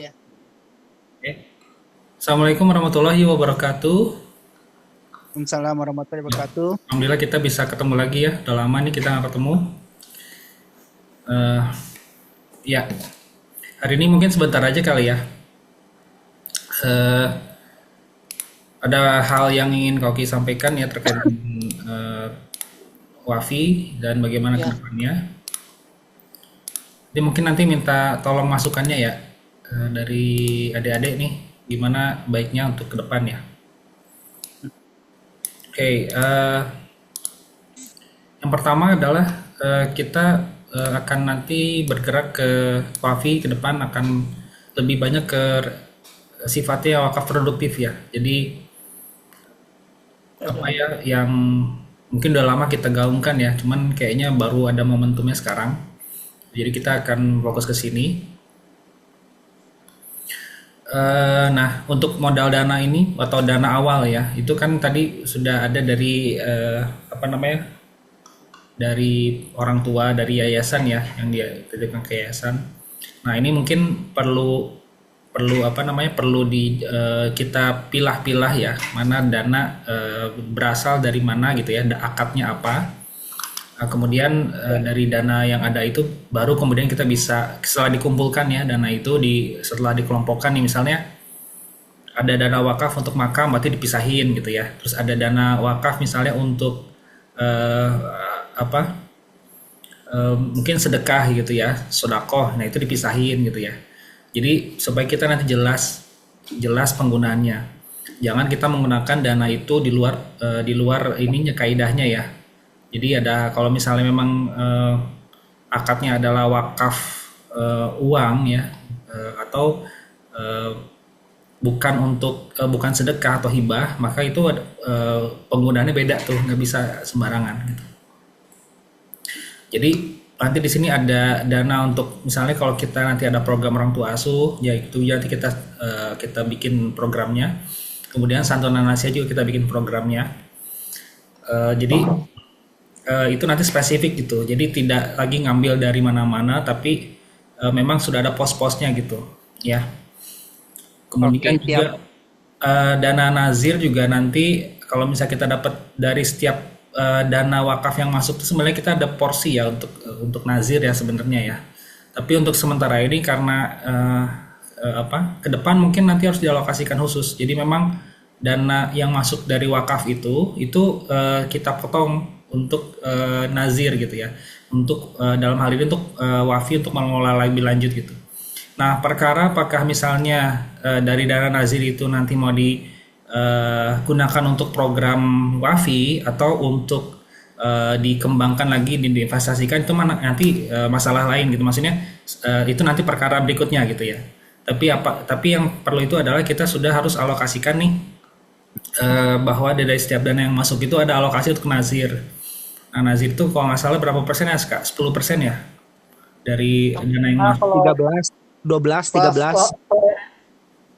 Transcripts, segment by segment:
ya. Oke. Assalamualaikum warahmatullahi wabarakatuh. Waalaikumsalam warahmatullahi wabarakatuh. Alhamdulillah kita bisa ketemu lagi ya. Udah lama nih kita nggak ketemu. Eh, ya, hari ini mungkin sebentar aja kali ya. Eh, ada hal yang ingin Koki sampaikan ya terkait dengan Wafi dan bagaimana ke Ya, depannya. Jadi mungkin nanti minta tolong masukannya ya dari adik-adik nih, gimana baiknya untuk ke depan ya. Oke, yang pertama adalah kita akan nanti bergerak ke Wafi ke depan akan lebih banyak ke sifatnya wakaf produktif ya. Jadi apa ya yang mungkin udah lama kita gaungkan ya, cuman kayaknya baru ada momentumnya sekarang. Jadi kita akan fokus ke sini. Nah, untuk modal dana ini atau dana awal ya, itu kan tadi sudah ada dari apa namanya dari orang tua dari yayasan ya yang dia titipkan ke yayasan. Nah ini mungkin perlu perlu apa namanya perlu kita pilah-pilah ya mana dana berasal dari mana gitu ya, akadnya apa. Kemudian dari dana yang ada itu baru kemudian kita bisa setelah dikumpulkan ya dana itu setelah dikelompokkan nih misalnya ada dana wakaf untuk makam berarti dipisahin gitu ya. Terus ada dana wakaf misalnya untuk eh, apa mungkin sedekah gitu ya, sodakoh, nah itu dipisahin gitu ya. Jadi supaya kita nanti jelas jelas penggunaannya. Jangan kita menggunakan dana itu di luar ininya kaidahnya ya. Jadi ada kalau misalnya memang akadnya adalah wakaf uang ya atau eh, bukan sedekah atau hibah, maka itu penggunaannya beda tuh, nggak bisa sembarangan gitu. Jadi nanti di sini ada dana untuk misalnya kalau kita nanti ada program orang tua asuh, ya itu nanti kita bikin programnya. Kemudian santunan lansia juga kita bikin programnya. Jadi itu nanti spesifik gitu. Jadi tidak lagi ngambil dari mana-mana, tapi memang sudah ada pos-posnya gitu, ya. oke Kemudian siap. juga dana nazir juga nanti kalau misalnya kita dapat dari setiap dana wakaf yang masuk itu sebenarnya kita ada porsi ya untuk nazir ya sebenarnya ya. Tapi untuk sementara ini karena ke depan mungkin nanti harus dialokasikan khusus. Jadi memang dana yang masuk dari wakaf itu kita potong untuk nazir gitu ya. Untuk dalam hal ini untuk wafi untuk mengelola lebih lanjut gitu. Nah, perkara apakah misalnya dari dana nazir itu nanti mau digunakan untuk program WAFI atau untuk dikembangkan lagi, diinvestasikan itu mana nanti masalah lain gitu. Maksudnya itu nanti perkara berikutnya gitu ya. Tapi yang perlu itu adalah kita sudah harus alokasikan nih bahwa dari setiap dana yang masuk itu ada alokasi untuk nazir. Nah, nazir itu kalau nggak salah berapa persen ya, Kak? 10% ya dari dana yang Ah, masuk. kalau 13, 12, waf, 13. wa-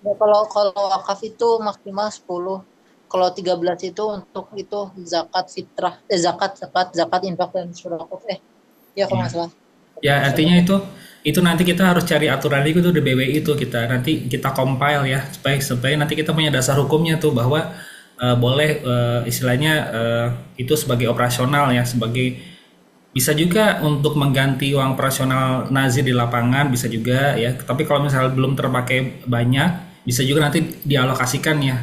ya, kalau wakaf itu maksimal 10. Kalau 13 itu untuk itu zakat fitrah, zakat infak dan sedekah. Ya kalau Ya. nggak salah. Ya, artinya itu nanti kita harus cari aturan itu di BWI itu kita nanti kita compile ya supaya supaya nanti kita punya dasar hukumnya tuh bahwa boleh istilahnya itu sebagai operasional ya sebagai bisa juga untuk mengganti uang operasional nazir di lapangan bisa juga ya. Tapi kalau misalnya belum terpakai banyak bisa juga nanti dialokasikan ya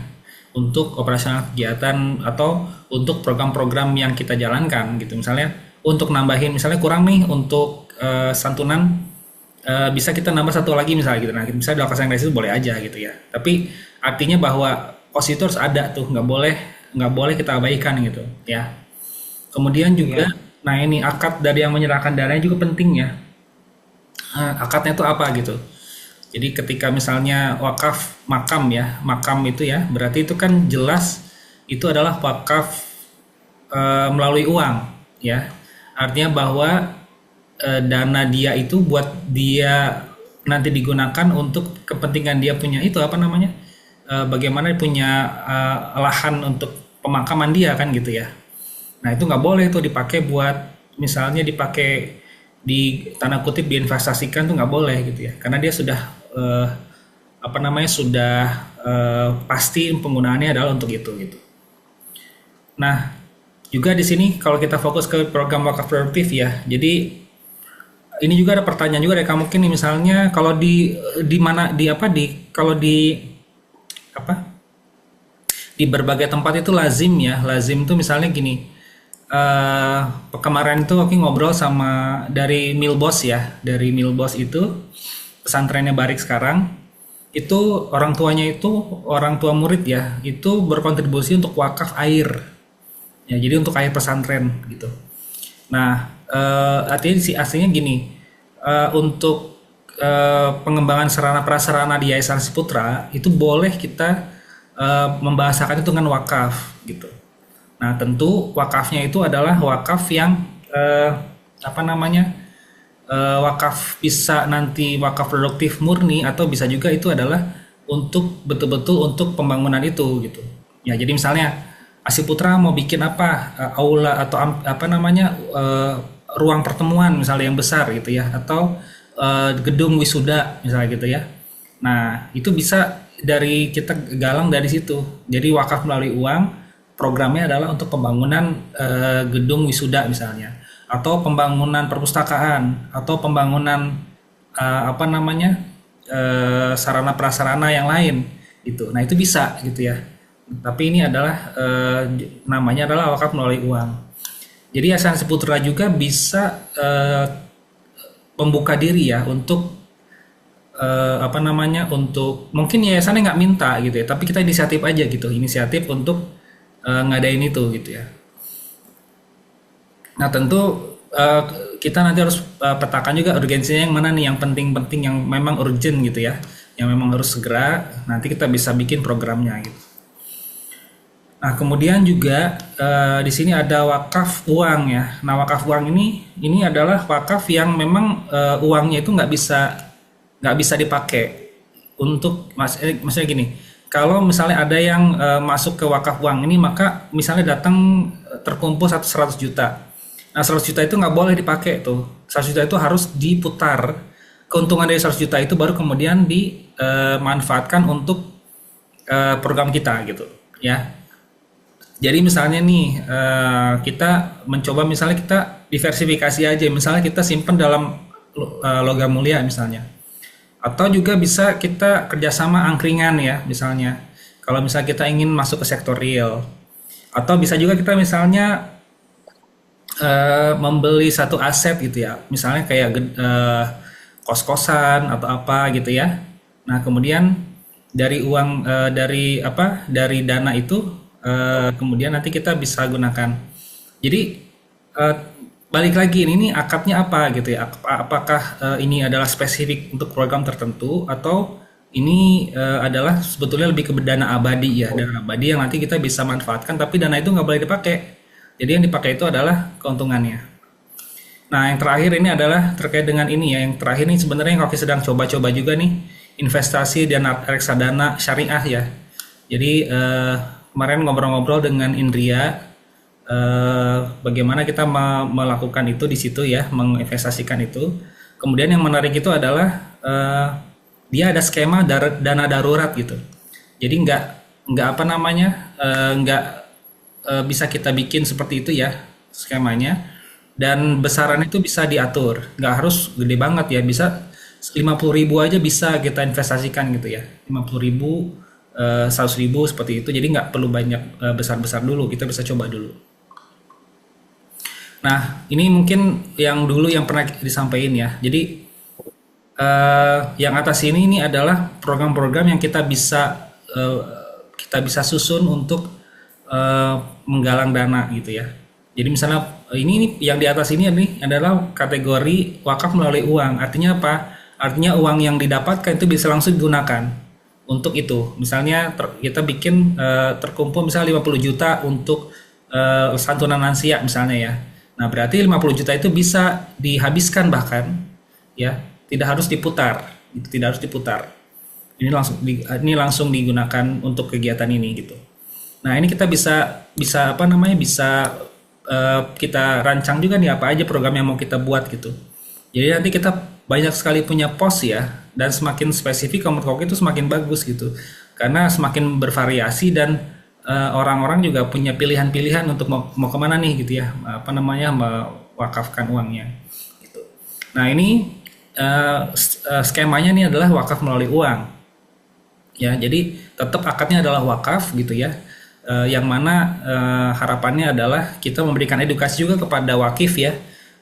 untuk operasional kegiatan atau untuk program-program yang kita jalankan gitu. Misalnya untuk nambahin misalnya kurang nih untuk santunan bisa kita nambah satu lagi misalnya gitu. Nah, bisa dialokasikan dari situ boleh aja gitu ya. Tapi artinya bahwa pos itu harus ada tuh, nggak boleh kita abaikan gitu ya. Kemudian Ya, juga, nah ini akad dari yang menyerahkan dananya juga penting ya. Akadnya itu apa gitu. Jadi ketika misalnya wakaf makam ya, makam itu ya, berarti itu kan jelas itu adalah wakaf melalui uang ya. Artinya bahwa dana dia itu buat dia nanti digunakan untuk kepentingan dia punya itu apa namanya? Bagaimana punya lahan untuk pemakaman dia kan gitu ya. Nah itu nggak boleh tuh dipakai buat misalnya dipakai di tanda kutip diinvestasikan tuh nggak boleh gitu ya karena dia sudah apa namanya sudah pasti penggunaannya adalah untuk itu gitu. Nah, juga di sini kalau kita fokus ke program wakaf produktif ya. Jadi ini juga ada pertanyaan juga dari kamu mungkin nih, misalnya kalau di mana di apa di kalau di apa di berbagai tempat itu lazim ya. Lazim tuh misalnya gini. Kemarin tuh aku ngobrol sama dari Milbos ya. Dari Milbos itu pesantrennya Barik sekarang. Itu orang tuanya itu orang tua murid ya. Itu berkontribusi untuk wakaf air. Ya, jadi untuk air pesantren gitu. Nah, artinya aslinya gini, untuk pengembangan sarana prasarana di Yayasan Ciputra itu boleh kita membahasakan itu dengan wakaf gitu. Nah, tentu wakafnya itu adalah wakaf yang apa namanya wakaf bisa nanti wakaf produktif murni atau bisa juga itu adalah untuk betul-betul untuk pembangunan itu gitu. Ya, jadi misalnya Asiputra mau bikin apa aula atau apa namanya ruang pertemuan misalnya yang besar gitu ya atau gedung wisuda misalnya gitu ya. Nah itu bisa dari kita galang dari situ. Jadi wakaf melalui uang programnya adalah untuk pembangunan gedung wisuda misalnya atau pembangunan perpustakaan atau pembangunan apa namanya sarana prasarana yang lain gitu. Nah itu bisa gitu ya. Tapi ini adalah namanya adalah wakaf melalui uang. Jadi Yayasan Ciputra juga bisa membuka diri ya untuk apa namanya untuk mungkin yayasannya nggak minta gitu ya, tapi kita inisiatif aja gitu, inisiatif untuk ngadain itu gitu ya. Nah tentu kita nanti harus petakan juga urgensinya yang mana nih yang penting-penting yang memang urgent gitu ya, yang memang harus segera. Nanti kita bisa bikin programnya gitu. Nah, kemudian juga di sini ada wakaf uang ya. Nah, wakaf uang ini adalah wakaf yang memang uangnya itu nggak bisa dipakai untuk maksudnya gini. Kalau misalnya ada yang masuk ke wakaf uang ini, maka misalnya datang terkumpul 100 juta. Nah, 100 juta itu nggak boleh dipakai tuh. 100 juta itu harus diputar. Keuntungan dari 100 juta itu baru kemudian dimanfaatkan untuk program kita gitu, ya. Jadi misalnya nih kita mencoba misalnya kita diversifikasi aja, misalnya kita simpan dalam logam mulia misalnya, atau juga bisa kita kerjasama angkringan ya misalnya. Kalau misalnya kita ingin masuk ke sektor real, atau bisa juga kita misalnya membeli satu aset gitu ya, misalnya kayak kos-kosan atau apa gitu ya. Nah kemudian dari uang dari dana itu kemudian nanti kita bisa gunakan. Jadi balik lagi ini akadnya apa gitu ya? Apakah ini adalah spesifik untuk program tertentu atau ini adalah sebetulnya lebih ke dana abadi ya, dana abadi yang nanti kita bisa manfaatkan, tapi dana itu nggak boleh dipakai. Jadi yang dipakai itu adalah keuntungannya. Nah yang terakhir ini adalah terkait dengan ini ya. Yang terakhir ini sebenarnya yang kami sedang coba-coba juga nih, investasi dana reksadana syariah ya. Jadi kemarin ngobrol-ngobrol dengan Indria, bagaimana kita melakukan itu di situ ya, menginvestasikan itu. Kemudian yang menarik itu adalah dia ada skema dana darurat gitu. Jadi nggak apa namanya, nggak bisa kita bikin seperti itu ya skemanya. Dan besaran itu bisa diatur, nggak harus gede banget ya, bisa 50.000 aja bisa kita investasikan gitu ya, 50.000. 100.000 seperti itu, jadi nggak perlu banyak besar-besar dulu, kita bisa coba dulu. Nah ini mungkin yang dulu yang pernah disampaikan ya. Jadi yang atas ini adalah program-program yang kita bisa susun untuk menggalang dana gitu ya. Jadi misalnya ini yang di atas ini adalah kategori wakaf melalui uang. Artinya apa? Artinya uang yang didapatkan itu bisa langsung digunakan untuk itu. Misalnya kita bikin terkumpul misalnya 50 juta untuk santunan lansia misalnya ya. Nah berarti 50 juta itu bisa dihabiskan bahkan ya, tidak harus diputar, tidak harus diputar. Ini langsung digunakan untuk kegiatan ini gitu. Nah ini kita bisa apa namanya, bisa kita rancang juga nih apa aja program yang mau kita buat gitu. Jadi nanti kita banyak sekali punya pos ya dan semakin spesifik komunitas itu semakin bagus gitu. Karena semakin bervariasi dan orang-orang juga punya pilihan-pilihan untuk mau kemana nih gitu ya, apa namanya, mewakafkan uangnya gitu. Nah ini skemanya nih adalah wakaf melalui uang ya, jadi tetap akadnya adalah wakaf gitu ya. Yang mana harapannya adalah kita memberikan edukasi juga kepada wakif ya,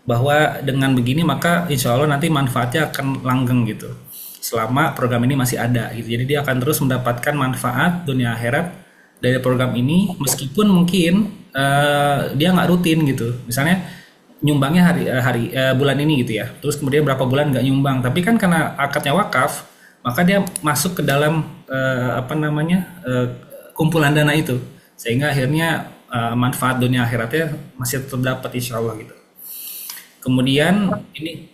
bahwa dengan begini maka insya Allah nanti manfaatnya akan langgeng gitu selama program ini masih ada gitu. Jadi dia akan terus mendapatkan manfaat dunia akhirat dari program ini, meskipun mungkin dia nggak rutin gitu. Misalnya nyumbangnya bulan ini gitu ya, terus kemudian berapa bulan nggak nyumbang, tapi kan karena akadnya wakaf maka dia masuk ke dalam apa namanya, kumpulan dana itu, sehingga akhirnya manfaat dunia akhiratnya masih tetap dapat insya Allah gitu. Kemudian ini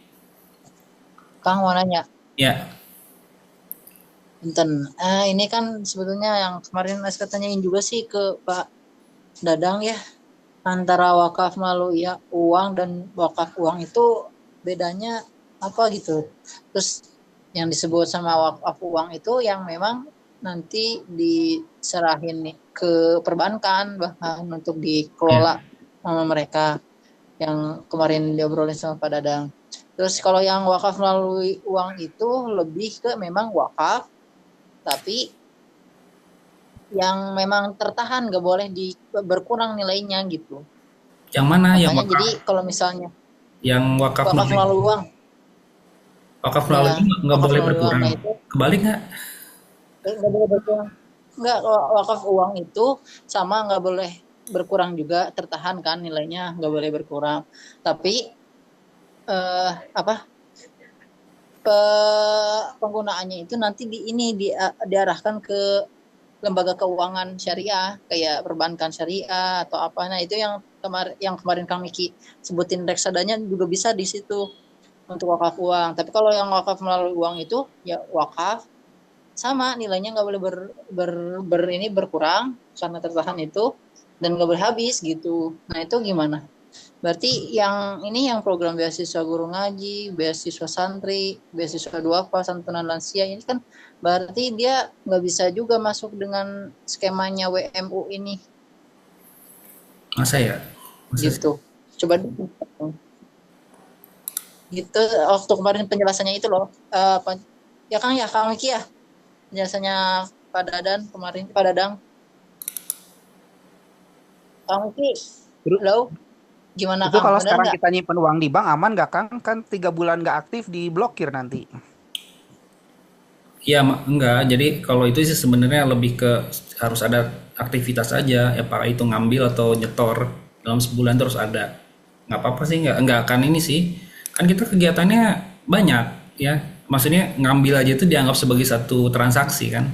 Kang mau nanya. ya, Benten. Ini kan sebetulnya yang kemarin Aska tanyain juga sih ke Pak Dadang ya, antara wakaf melalui ya uang dan wakaf uang itu bedanya apa gitu. Terus yang disebut sama wakaf uang itu yang memang nanti diserahin nih ke perbankan bahkan untuk dikelola sama mereka, yang kemarin diobrolin sama Pak Dadang. Terus kalau yang wakaf melalui uang itu lebih ke memang wakaf, tapi yang memang tertahan, nggak boleh berkurang nilainya gitu. yang mana yang Makanya wakaf, jadi kalau misalnya yang wakaf wakaf melalui melalui uang, wakaf melalui ya itu nggak wakaf boleh melalui berkurang, uangnya itu kebalik nggak? nggak boleh berkurang. Nggak, wakaf uang itu sama nggak boleh berkurang juga, tertahan kan nilainya, nggak boleh berkurang. Tapi apa penggunaannya itu nanti diarahkan ke lembaga keuangan syariah kayak perbankan syariah atau apa. Nah itu yang kemarin Kang Miki sebutin reksadanya juga bisa di situ untuk wakaf uang. Tapi kalau yang wakaf melalui uang itu ya wakaf sama nilainya nggak boleh berkurang karena tertahan itu, dan nggak boleh habis gitu. Nah itu gimana? Berarti yang ini yang program beasiswa guru ngaji, beasiswa santri, beasiswa duafa, santunan lansia ini kan berarti dia nggak bisa juga masuk dengan skemanya WMU ini Masa ya? Masa sih? gitu. Coba gitu waktu kemarin penjelasannya itu loh. Ya Kang ya Kang Miki ya penjelasannya Pak Dadan kemarin, Pak Dadang. Kang Miki, halo, gimana Itu Kang? kalau Benar sekarang nggak? kita nyimpen uang di bank aman nggak Kang? Kan 3 bulan nggak aktif diblokir nanti. Iya, enggak. Jadi kalau itu sih sebenarnya lebih ke harus ada aktivitas aja, ya apakah itu ngambil atau nyetor dalam sebulan terus ada. Nggak apa-apa sih, nggak akan ini sih. Kan kita kegiatannya banyak ya. Maksudnya ngambil aja itu dianggap sebagai satu transaksi kan.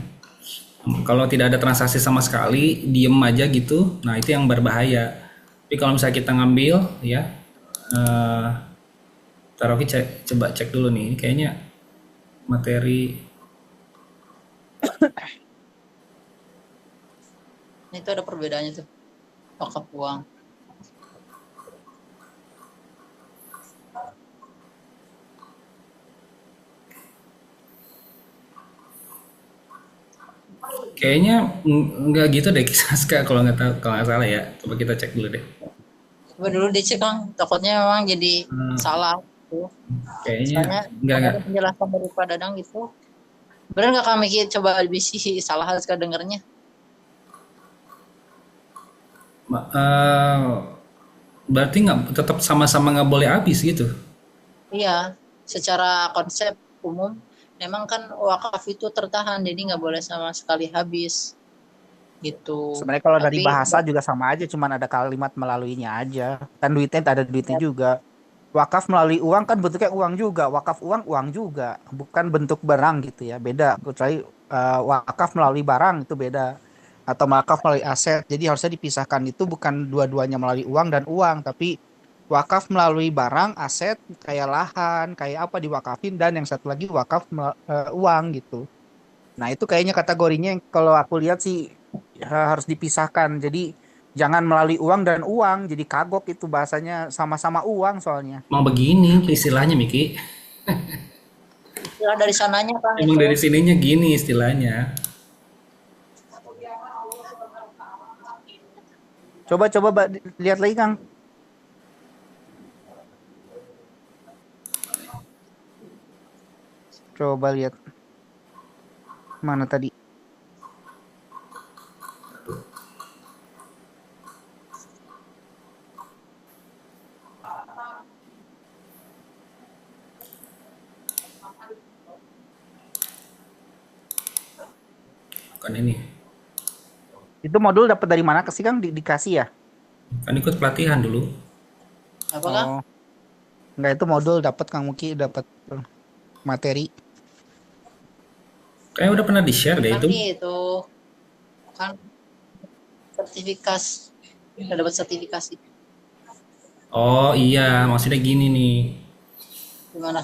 Kalau tidak ada transaksi sama sekali, diem aja gitu, nah itu yang berbahaya. Tapi kalau misalnya kita ngambil ya, eh Tarofi coba cek dulu nih, kayaknya materi. Nah, itu ada perbedaannya tuh wakaf uang. Kayaknya nggak gitu deh Saska, kalau nggak tahu, kalau nggak salah ya. Coba kita cek dulu deh. Coba dulu dicek Kang, takutnya memang jadi salah tuh. Kayaknya Soalnya nggak ada penjelasan dari Pak Dadang gitu. Bener nggak Kang Miki? Coba bisi salah sekali dengernya. Berarti nggak, tetap sama-sama nggak boleh habis gitu. Iya, secara konsep umum memang kan wakaf itu tertahan, jadi nggak boleh sama sekali habis gitu. Sebenarnya kalau dari Tapi bahasa juga sama aja, cuman ada kalimat melaluinya aja. Kan duitnya ada duitnya juga. Wakaf melalui uang kan bentuknya uang juga. Wakaf uang juga. Bukan bentuk barang gitu ya. Beda. Kecuali wakaf melalui barang itu beda. Atau wakaf melalui aset. Jadi harusnya dipisahkan, itu bukan dua-duanya melalui uang dan uang. Tapi wakaf melalui barang, aset, kayak lahan, kayak apa diwakafin. Dan yang satu lagi wakaf uang gitu. Nah itu kayaknya kategorinya yang kalau aku lihat sih harus dipisahkan. Jadi jangan melalui uang dan uang. Jadi kagok itu bahasanya, sama-sama uang soalnya. Mau begini istilahnya Miki. istilah dari sananya Kang Emang itu. dari sininya gini istilahnya. Coba lihat lagi Kang. Coba lihat mana tadi. Kan ini. Itu modul dapat dari mana sih Kang? Dikasih ya? Kan ikut pelatihan dulu. Apa Kang? Oh, enggak, itu modul dapat Kang Muki, dapat materi. Kayaknya udah pernah di-share deh Kan itu. itu kan sertifikasi, udah dapat sertifikasi. Oh iya, maksudnya gini nih. Gimana?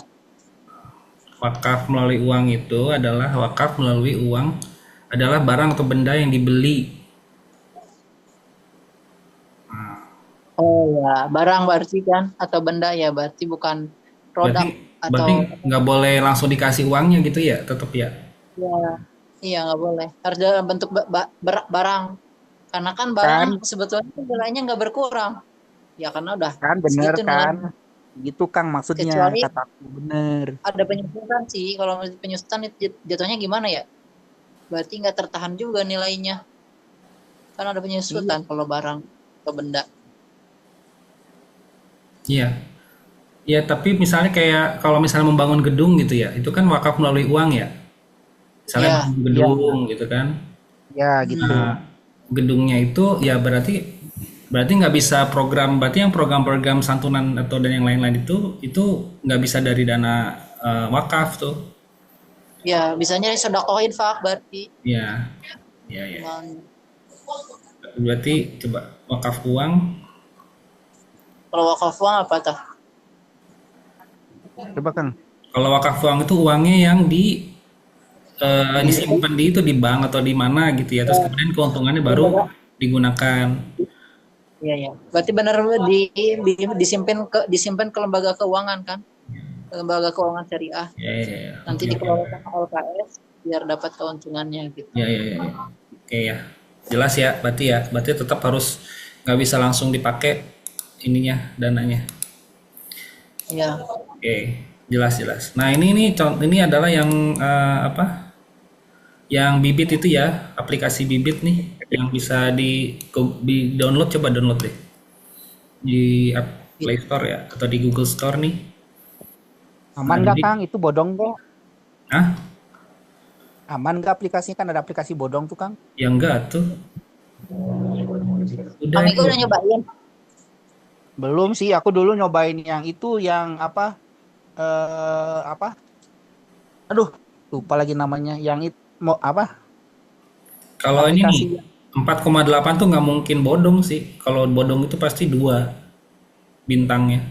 Wakaf melalui uang itu adalah wakaf melalui uang adalah barang atau benda yang dibeli. Oh ya, barang berarti kan atau benda ya, berarti bukan produk Berarti atau nggak boleh langsung dikasih uangnya gitu ya, tetap ya. ya. Iya nggak boleh. Harus dalam bentuk barang. Karena kan barang Kan, sebetulnya nilainya nggak berkurang. Ya karena udah kan bener segitu nilai. kan? Gitu Kang maksudnya, Kecuali kataku bener. ada penyusutan sih. Kalau penyusutan itu jatuhnya gimana ya? Berarti nggak tertahan juga nilainya. Karena ada Iya, penyusutan kalau barang atau benda. Iya. Ya, tapi misalnya kayak kalau misalnya membangun gedung gitu ya, itu kan wakaf melalui uang ya. Misalnya Ya, bangun iya, gedung gitu kan. ya gitu. Nah, gedungnya itu ya berarti nggak bisa program, berarti yang program-program santunan atau dan yang lain-lain itu nggak bisa dari dana wakaf tuh. ya bisanya sedekah infak berarti. Ya, ya, ya. Cuman, Berarti coba wakaf uang. kalau wakaf uang apa tuh? Coba Kang. Kalau wakaf uang itu uangnya yang disimpan di bank atau di mana gitu ya. Terus kemudian keuntungannya baru digunakan. Iya ya. Berarti benar disimpan ke lembaga keuangan kan? Lembaga keuangan syariah. Ya, ya, ya. Nanti Oke, oke. dikelola sama LKS biar dapat keuntungannya gitu. Ya, ya, ya, ya. Oke ya. Jelas ya, berarti ya. Berarti tetap harus nggak bisa langsung dipakai ininya dananya. Iya. Oke, jelas. Nah, ini adalah yang apa? Yang Bibit itu ya, aplikasi Bibit nih yang bisa di download, coba download deh di Play Store ya atau di Google Store nih. Nah, Aman nggak jadi, Kang? Itu bodong nggak? ah, Aman nggak aplikasinya? Kan ada aplikasi bodong tuh Kang. ya enggak tuh. Udah Kami ini. udah nyobain. Belum sih, aku dulu nyobain yang itu yang apa? Apa? Aduh, lupa lagi namanya. Yang itu mau apa? Kalau ini nih Aplikasi 4,8 tuh nggak mungkin bodong sih. Kalau bodong itu pasti 2 bintangnya.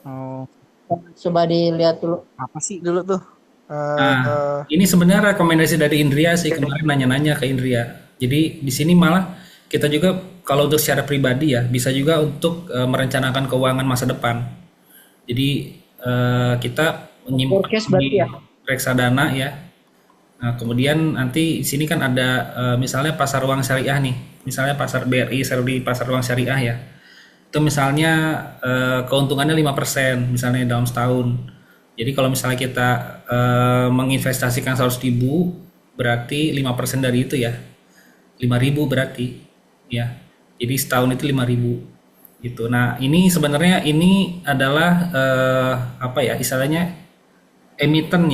oh, Coba dilihat dulu. apa sih dulu tuh? Nah, ini sebenarnya rekomendasi dari Indria sih, kemarin nanya-nanya ke Indria. Jadi di sini malah kita juga kalau untuk secara pribadi ya bisa juga untuk merencanakan keuangan masa depan. Jadi kita menyimpan Forecast di berarti ya. reksadana ya. Nah, kemudian nanti di sini kan ada misalnya pasar uang syariah nih. Misalnya pasar BRI, pasar uang syariah ya. Itu misalnya keuntungannya 5% misalnya dalam setahun. Jadi kalau misalnya kita menginvestasikan 100.000 berarti 5% dari itu ya 5.000 berarti ya. Jadi setahun itu 5.000 gitu. Nah, ini sebenarnya ini adalah apa ya istilahnya emiten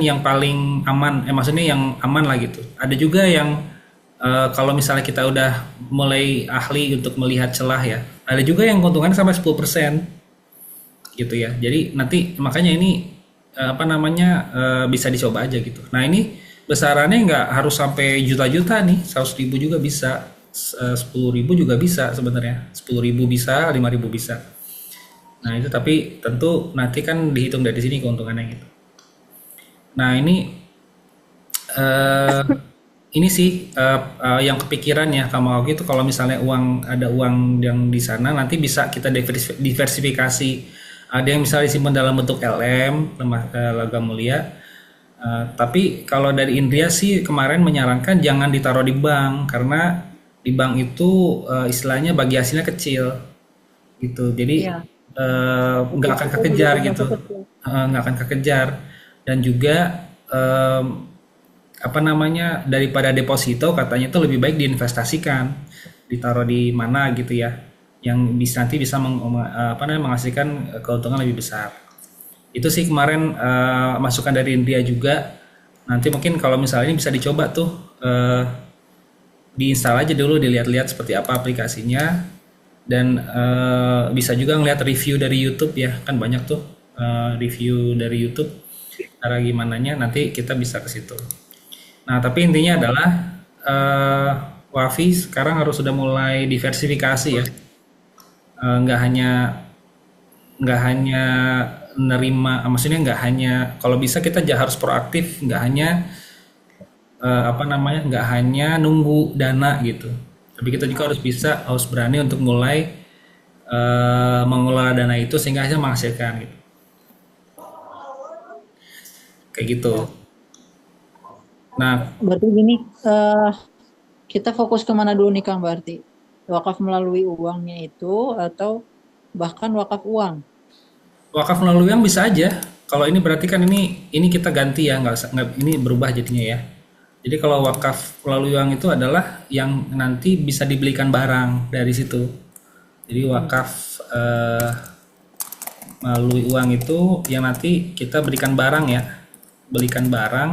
yang paling aman, maksudnya yang aman lah gitu. Ada juga yang kalau misalnya kita udah mulai ahli untuk melihat celah ya, ada juga yang keuntungannya sampai 10% gitu ya. Jadi nanti makanya ini apa namanya bisa dicoba aja gitu. Nah ini besarannya nggak harus sampai juta-juta nih, 100.000 juga bisa, 10.000 juga bisa sebenarnya, 10.000 bisa, 5.000 bisa. Nah itu tapi tentu nanti kan dihitung dari sini keuntungannya gitu. Nah ini sih yang kepikiran ya sama aku itu kalau misalnya ada uang yang di sana nanti bisa kita diversifikasi Ada yang misalnya disimpan dalam bentuk LM, logam mulia. Tapi kalau dari Indria sih kemarin menyarankan jangan ditaruh di bank karena di bank itu istilahnya bagi hasilnya kecil gitu. Jadi Iya. nggak akan kekejar gitu. Nggak akan kekejar. Dan juga apa namanya, daripada deposito katanya itu lebih baik diinvestasikan, ditaruh di mana gitu ya, yang nanti bisa apa namanya, menghasilkan keuntungan lebih besar. Itu sih kemarin masukan dari India juga. Nanti mungkin kalau misalnya ini bisa dicoba tuh, diinstal aja dulu, dilihat-lihat seperti apa aplikasinya, dan bisa juga ngeliat review dari YouTube ya, kan banyak tuh review dari YouTube cara gimananya, nanti kita bisa ke situ. Nah tapi intinya adalah Wafi sekarang harus sudah mulai diversifikasi ya. Nggak hanya nerima, maksudnya nggak hanya, kalau bisa kita harus proaktif, nggak hanya apa namanya, nggak hanya nunggu dana gitu, tapi kita juga harus berani untuk mulai mengelola dana itu sehingga hasilnya menghasilkan gitu, kayak gitu. Nah Berarti gini, kita fokus kemana dulu nih Kang? Berarti wakaf melalui uangnya itu atau bahkan wakaf uang? wakaf melalui uang bisa aja. Kalau ini berarti kan ini kita ganti ya, nggak ini berubah jadinya ya. Jadi kalau wakaf melalui uang itu adalah yang nanti bisa dibelikan barang dari situ. Jadi wakaf melalui uang itu yang nanti kita berikan barang ya, belikan barang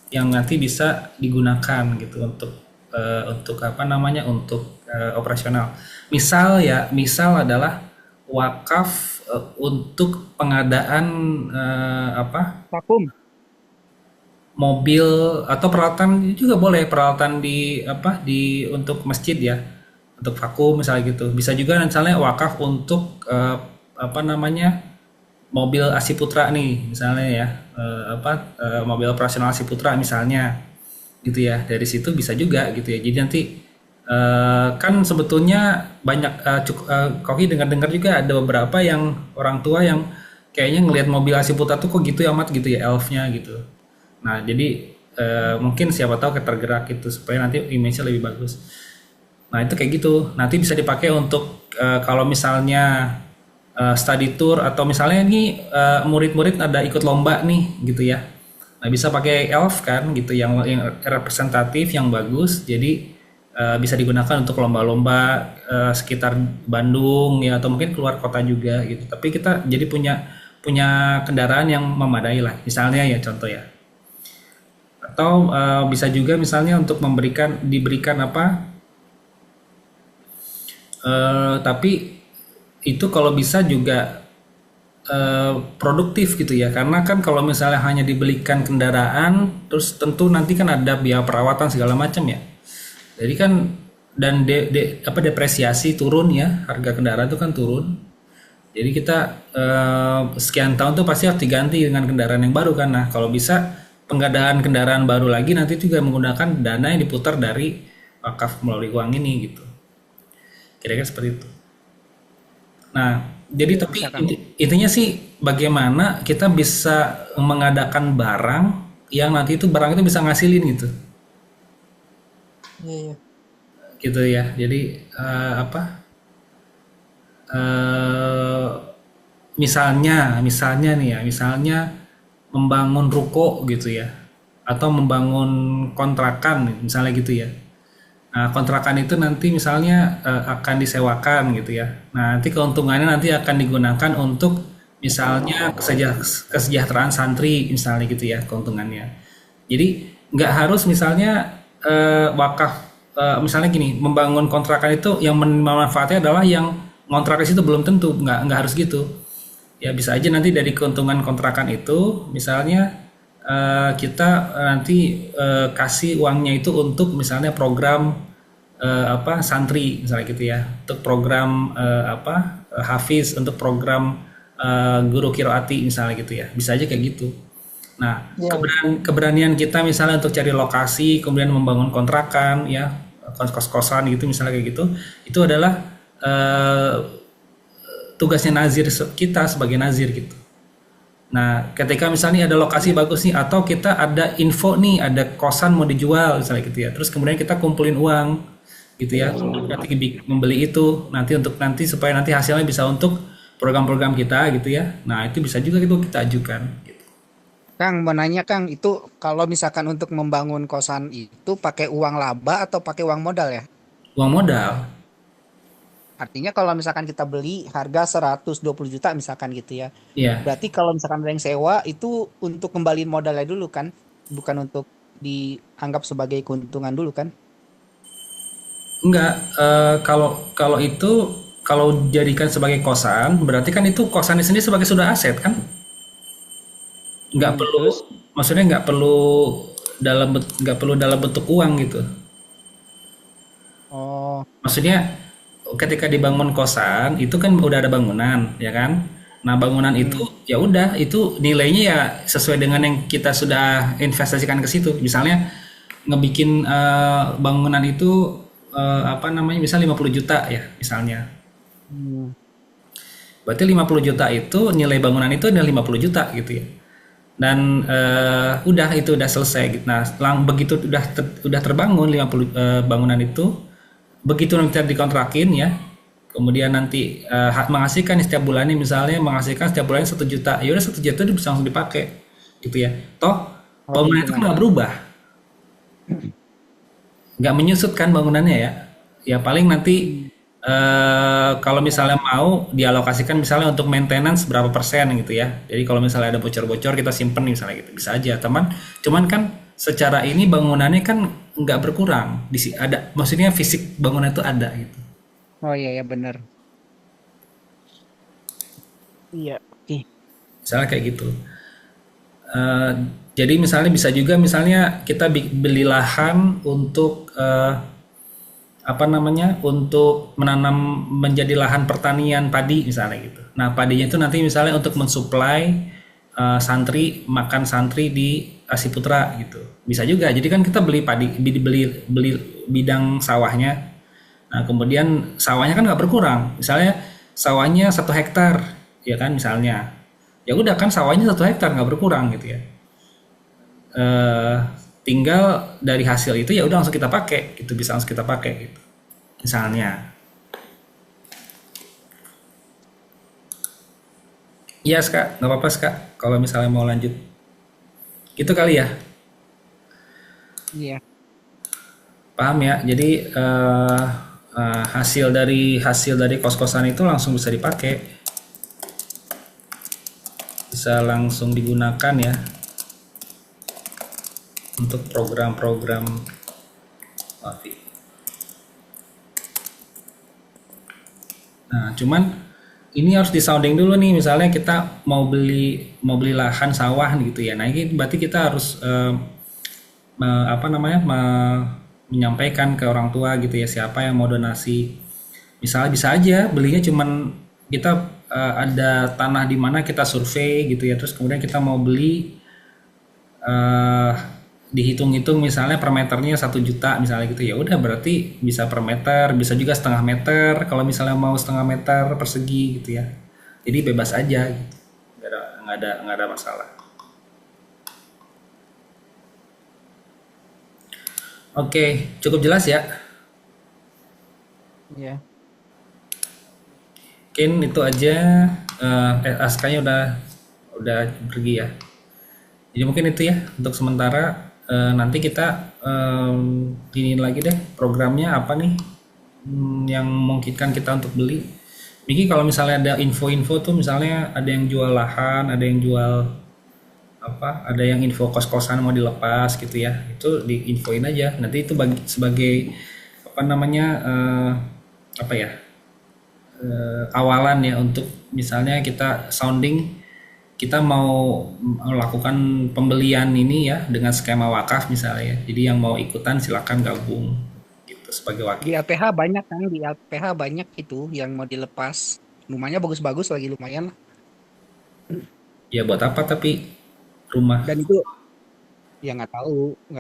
yang nanti bisa digunakan gitu untuk apa namanya, untuk operasional. Misal adalah wakaf untuk pengadaan Vakum. mobil atau peralatan juga boleh, peralatan untuk masjid ya, untuk vakum misalnya gitu. Bisa juga misalnya wakaf untuk apa namanya, mobil Asiputra nih misalnya ya, mobil operasional Asiputra misalnya gitu ya, dari situ bisa juga gitu ya. Jadi nanti kan sebetulnya banyak Koki dengar-dengar juga ada beberapa yang orang tua yang kayaknya ngelihat mobil Asiputra tuh kok gitu amat gitu ya, elfnya gitu. Nah jadi mungkin siapa tahu ketergerak gitu supaya nanti image-nya lebih bagus. Nah itu kayak gitu, nanti bisa dipakai untuk kalau misalnya study tour, atau misalnya nih murid-murid ada ikut lomba nih gitu ya. Nah bisa pakai elf kan gitu, yang representatif, yang bagus. Jadi bisa digunakan untuk lomba-lomba sekitar Bandung ya, atau mungkin keluar kota juga gitu. Tapi kita jadi punya kendaraan yang memadai lah, misalnya ya, contoh ya. Atau bisa juga misalnya untuk diberikan apa? Tapi itu kalau bisa juga produktif gitu ya, karena kan kalau misalnya hanya dibelikan kendaraan, terus tentu nanti kan ada biaya perawatan segala macam ya. Jadi kan dan depresiasi turun ya, harga kendaraan itu kan turun. Jadi kita sekian tahun tuh pasti harus diganti dengan kendaraan yang baru kan. Nah kalau bisa pengadaan kendaraan baru lagi nanti juga menggunakan dana yang diputar dari wakaf melalui uang ini gitu. Kira-kira seperti itu. Nah jadi tapi intinya sih bagaimana kita bisa mengadakan barang yang nanti itu barang itu bisa ngasilin gitu. Iya. Gitu ya. Jadi misalnya nih ya, misalnya membangun ruko gitu ya, atau membangun kontrakan misalnya gitu ya. Nah kontrakan itu nanti misalnya akan disewakan gitu ya. Nah nanti keuntungannya nanti akan digunakan untuk misalnya kesejahteraan santri misalnya gitu ya, keuntungannya. Jadi nggak harus misalnya wakaf, misalnya gini, membangun kontrakan itu yang manfaatnya adalah yang ngontrak di situ, belum tentu, nggak harus gitu ya. Bisa aja nanti dari keuntungan kontrakan itu misalnya kita nanti kasih uangnya itu untuk misalnya program santri misalnya gitu ya, untuk program hafiz, untuk program guru kiroati misalnya gitu ya, bisa aja kayak gitu. Nah keberanian kita misalnya untuk cari lokasi kemudian membangun kontrakan ya, kos-kosan gitu misalnya kayak gitu, itu adalah tugasnya nazir kita sebagai nazir gitu. Nah, ketika misalnya ada lokasi bagus nih atau kita ada info nih, ada kosan mau dijual misalnya gitu ya. Terus kemudian kita kumpulin uang gitu ya. Nanti membeli itu nanti supaya nanti hasilnya bisa untuk program-program kita gitu ya. Nah, itu bisa juga gitu kita ajukan gitu. Kang, mau nanya Kang, itu kalau misalkan untuk membangun kosan itu pakai uang laba atau pakai uang modal ya? Uang modal. Artinya kalau misalkan kita beli harga 120 juta misalkan gitu ya. Iya. Berarti kalau misalkan ada yang sewa itu untuk kembaliin modalnya dulu kan? Bukan untuk dianggap sebagai keuntungan dulu kan? Enggak, kalau kalau itu kalau jadikan sebagai kosan, berarti kan itu kosannya sendiri sebagai sudah aset kan? Nggak perlu, Terus, maksudnya nggak perlu dalam bentuk uang gitu. oh, Maksudnya ketika dibangun kosan itu kan udah ada bangunan, ya kan? Nah, bangunan itu hmm, ya udah itu nilainya ya sesuai dengan yang kita sudah investasikan ke situ. Misalnya ngebikin bangunan itu apa namanya misalnya 50 juta ya misalnya. hmm. Berarti 50 juta itu nilai bangunan itu adalah 50 juta gitu ya. Dan udah itu udah selesai gitu. Nah, begitu udah terbangun 50 bangunan itu, begitu nanti dikontrakin ya, kemudian nanti menghasilkan setiap bulannya misalnya menghasilkan setiap bulannya 1 juta, ya udah 1 juta itu bisa langsung dipakai gitu ya. Toh Oh, bangunan itu kan hitungannya. nggak berubah, nggak menyusut kan bangunannya ya. Ya paling nanti Hmm. kalau misalnya mau dialokasikan misalnya untuk maintenance berapa persen gitu ya. Jadi kalau misalnya ada bocor-bocor kita simpen misalnya gitu bisa aja teman. Cuman kan secara ini bangunannya kan nggak berkurang. Ada maksudnya fisik bangunan itu ada gitu. Oh iya ya benar. Iya, oke. Misalnya kayak gitu. Eh, jadi misalnya bisa juga misalnya kita beli lahan untuk apa namanya untuk menanam menjadi lahan pertanian padi misalnya gitu. Nah padinya itu nanti misalnya untuk mensuplai santri makan santri di Asiputra gitu. Bisa juga. Jadi kan kita beli padi beli bidang sawahnya. Nah kemudian sawahnya kan nggak berkurang. Misalnya sawahnya 1 hektar ya kan misalnya. Ya udah kan sawahnya 1 hektar nggak berkurang gitu ya. eh, Tinggal dari hasil itu ya udah langsung kita pakai gitu bisa langsung kita pakai gitu misalnya iya Kak nggak apa-apa Kak kalau misalnya mau lanjut gitu kali ya Iya. paham ya jadi hasil dari kos-kosan itu langsung bisa dipakai bisa langsung digunakan ya untuk program-program maaf. Nah, cuman ini harus disounding dulu nih. Misalnya kita mau beli lahan sawah gitu ya. Nah, ini berarti kita harus apa namanya menyampaikan ke orang tua gitu ya siapa yang mau donasi. Misalnya bisa aja belinya cuman kita ada tanah di mana kita survei gitu ya. Terus kemudian kita mau beli eh dihitung-hitung misalnya per meternya 1 juta misalnya gitu ya udah berarti bisa per meter bisa juga setengah meter kalau misalnya mau setengah meter persegi gitu ya jadi bebas aja gitu nggak ada masalah. Oke cukup jelas ya Iya. mungkin itu aja Askanya udah pergi ya jadi mungkin itu ya untuk sementara. Nanti kita ini lagi deh programnya apa nih yang memungkinkan kita untuk beli. Miki kalau misalnya ada info-info tuh misalnya ada yang jual lahan, ada yang jual apa, ada yang info kos-kosan mau dilepas gitu ya, itu diinfoin aja. Nanti itu sebagai apa namanya apa ya awalan ya untuk misalnya kita sounding kita mau melakukan pembelian ini ya dengan skema wakaf misalnya ya. Jadi yang mau ikutan silakan gabung gitu sebagai Di wakil. LPH banyak kan, di LPH banyak itu yang mau dilepas. Rumahnya bagus-bagus lagi lumayan lah. Ya buat apa tapi rumah. Dan itu ya nggak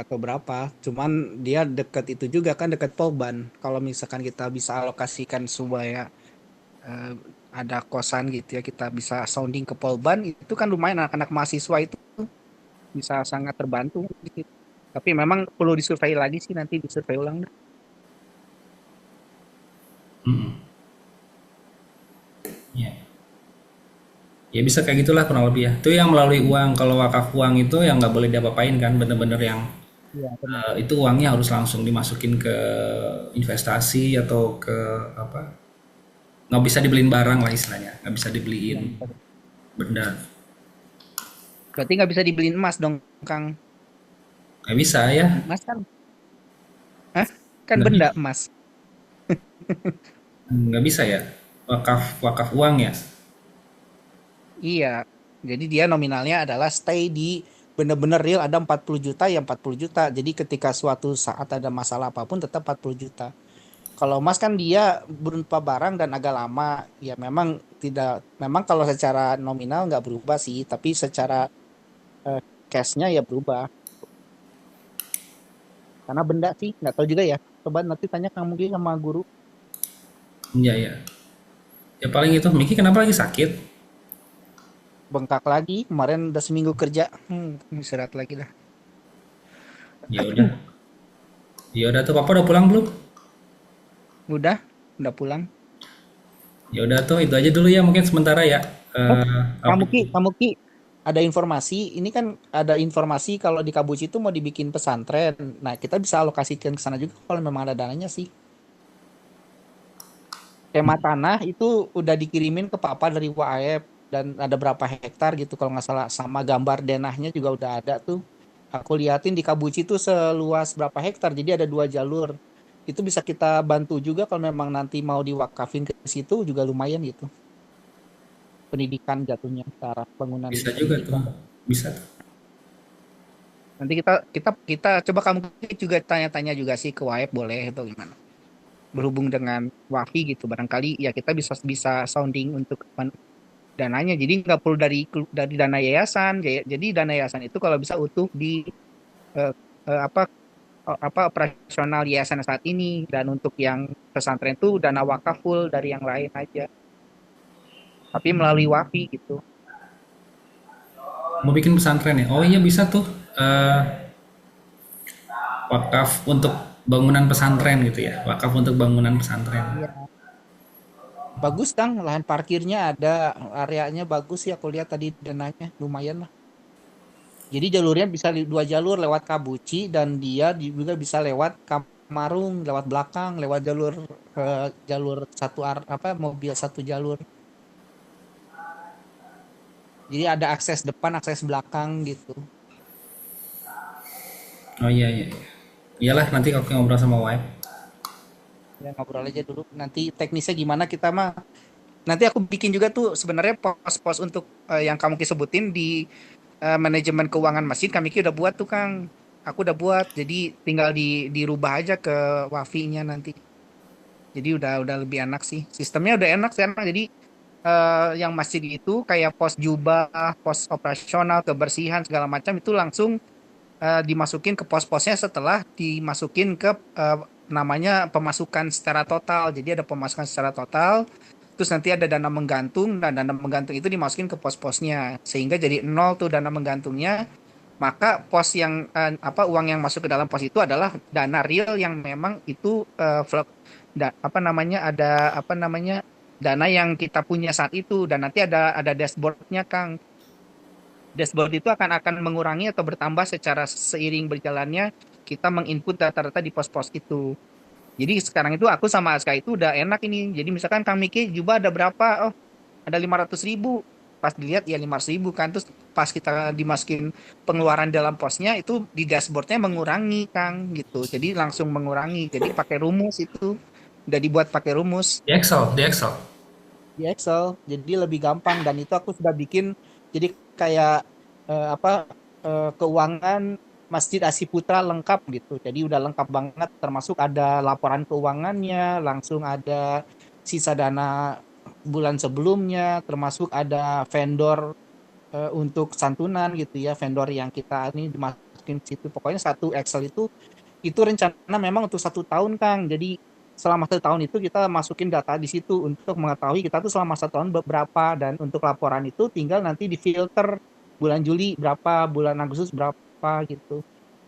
tahu berapa. Cuman dia deket itu juga kan deket Polban. Kalau misalkan kita bisa alokasikan supaya eh, ada kosan gitu ya, kita bisa sounding ke Polban, itu kan lumayan anak-anak mahasiswa itu bisa sangat terbantu di situ. Tapi memang perlu disurvei lagi sih, nanti disurvei ulang dah. Mm-mm. Ya. Ya bisa kayak gitulah kurang lebih ya. Itu yang melalui uang. Kalau wakaf uang itu yang nggak boleh diapa-apain kan, bener-bener yang Iya, benar. itu uangnya harus langsung dimasukin ke investasi atau ke apa? Nggak bisa dibeliin barang lah istilahnya, nggak bisa Iya, dibeliin benar. benda. Berarti nggak bisa dibeliin emas dong, Kang. Nggak bisa ya, Emas kan, hah? Kan nggak benda bisa, emas. nggak bisa ya. Wakaf wakaf uang ya. Iya. Jadi dia nominalnya adalah stay di bener-bener real ada 40 juta ya 40 juta. Jadi ketika suatu saat ada masalah apapun tetap 40 juta. Kalau emas kan dia berupa barang dan agak lama. Ya memang tidak, memang kalau secara nominal nggak berubah sih, tapi secara eh, cashnya ya berubah. Karena benda sih, nggak tahu juga ya. Coba nanti tanya Kang mungkin sama guru. Iya ya. Ya paling itu. Miki kenapa lagi sakit? Bengkak lagi, kemarin udah seminggu kerja. Istirahat lagi dah. Ya udah. Ya udah tuh papa udah pulang belum? Udah pulang. Ya udah tuh itu aja dulu ya mungkin sementara ya. Oh, Update. Kamu Ki, ada informasi. Ini kan ada informasi kalau di Kabuci itu mau dibikin pesantren. Nah, kita bisa alokasikan ke sana juga kalau memang ada dananya sih. Tema tanah itu udah dikirimin ke Papa dari WAEP dan ada berapa hektar gitu kalau nggak salah, sama gambar denahnya juga udah ada tuh. Aku liatin di Kabuci itu seluas berapa hektar. Jadi ada dua jalur. Itu bisa kita bantu juga kalau memang nanti mau diwakafin ke situ juga lumayan gitu. Pendidikan jatuhnya ke arah bangunan Bisa juga tuh. pendidikan. Bisa tuh. Nanti kita coba kamu juga tanya-tanya juga sih ke WAEP boleh atau gimana. Berhubung dengan WAFI gitu barangkali ya kita bisa bisa sounding untuk dananya. Jadi nggak perlu dari dana yayasan. Jadi dana yayasan itu kalau bisa utuh di eh, apa apa operasional yayasan saat ini, dan untuk yang pesantren itu dana wakaf full dari yang lain aja. Tapi melalui WAFI gitu. Mau bikin pesantren ya? Oh iya bisa tuh. Eh, Wakaf untuk bangunan pesantren gitu ya. Wakaf untuk bangunan pesantren. Iya. Bagus Kang, lahan parkirnya ada, areanya bagus sih aku lihat tadi dananya lumayan lah. Jadi jalurnya bisa dua jalur lewat Kabuci dan dia juga bisa lewat Kamarung, lewat belakang, lewat jalur satu apa mobil satu jalur. Jadi ada akses depan, akses belakang gitu. Oh iya iya. Iya. Iyalah nanti kalau ngobrol sama wife. Ya ngobrol aja dulu. Nanti teknisnya gimana kita mah. Nanti aku bikin juga tuh sebenarnya pos-pos untuk yang kamu sebutin di manajemen keuangan masjid kami udah buat tuh Kang. Aku udah buat. Jadi tinggal dirubah aja ke wafinya nanti. Jadi udah lebih enak sih. Sistemnya udah enak sekarang. Jadi yang masjid itu kayak pos jubah, pos operasional, kebersihan segala macam itu langsung dimasukin ke pos-posnya setelah dimasukin ke namanya pemasukan secara total. Jadi ada pemasukan secara total, terus nanti ada dana menggantung dan dana menggantung itu dimasukin ke pos-posnya sehingga jadi nol tuh dana menggantungnya. Maka pos yang apa uang yang masuk ke dalam pos itu adalah dana real yang memang itu apa namanya ada apa namanya dana yang kita punya saat itu, dan nanti ada dashboardnya Kang. Dashboard itu akan mengurangi atau bertambah secara seiring berjalannya kita menginput data-data di pos-pos itu. Jadi sekarang itu aku sama Aska itu udah enak ini. Jadi misalkan Kang Miki juga ada berapa? Oh, ada 500.000. Pas dilihat ya 500.000 kan. Terus pas kita dimasukin pengeluaran dalam posnya itu di dashboardnya mengurangi Kang gitu. Jadi langsung mengurangi. Jadi pakai rumus itu. Udah dibuat pakai rumus Di Excel, di Excel. di Excel. Jadi lebih gampang dan itu aku sudah bikin jadi kayak apa keuangan Masjid Asiputra lengkap gitu. Jadi udah lengkap banget termasuk ada laporan keuangannya, langsung ada sisa dana bulan sebelumnya, termasuk ada vendor untuk santunan gitu ya, vendor yang kita ini dimasukin situ. Pokoknya satu Excel itu rencana memang untuk 1 tahun Kang. Jadi selama 1 tahun itu kita masukin data di situ untuk mengetahui kita tuh selama 1 tahun berapa, dan untuk laporan itu tinggal nanti difilter bulan Juli berapa, bulan Agustus berapa gitu.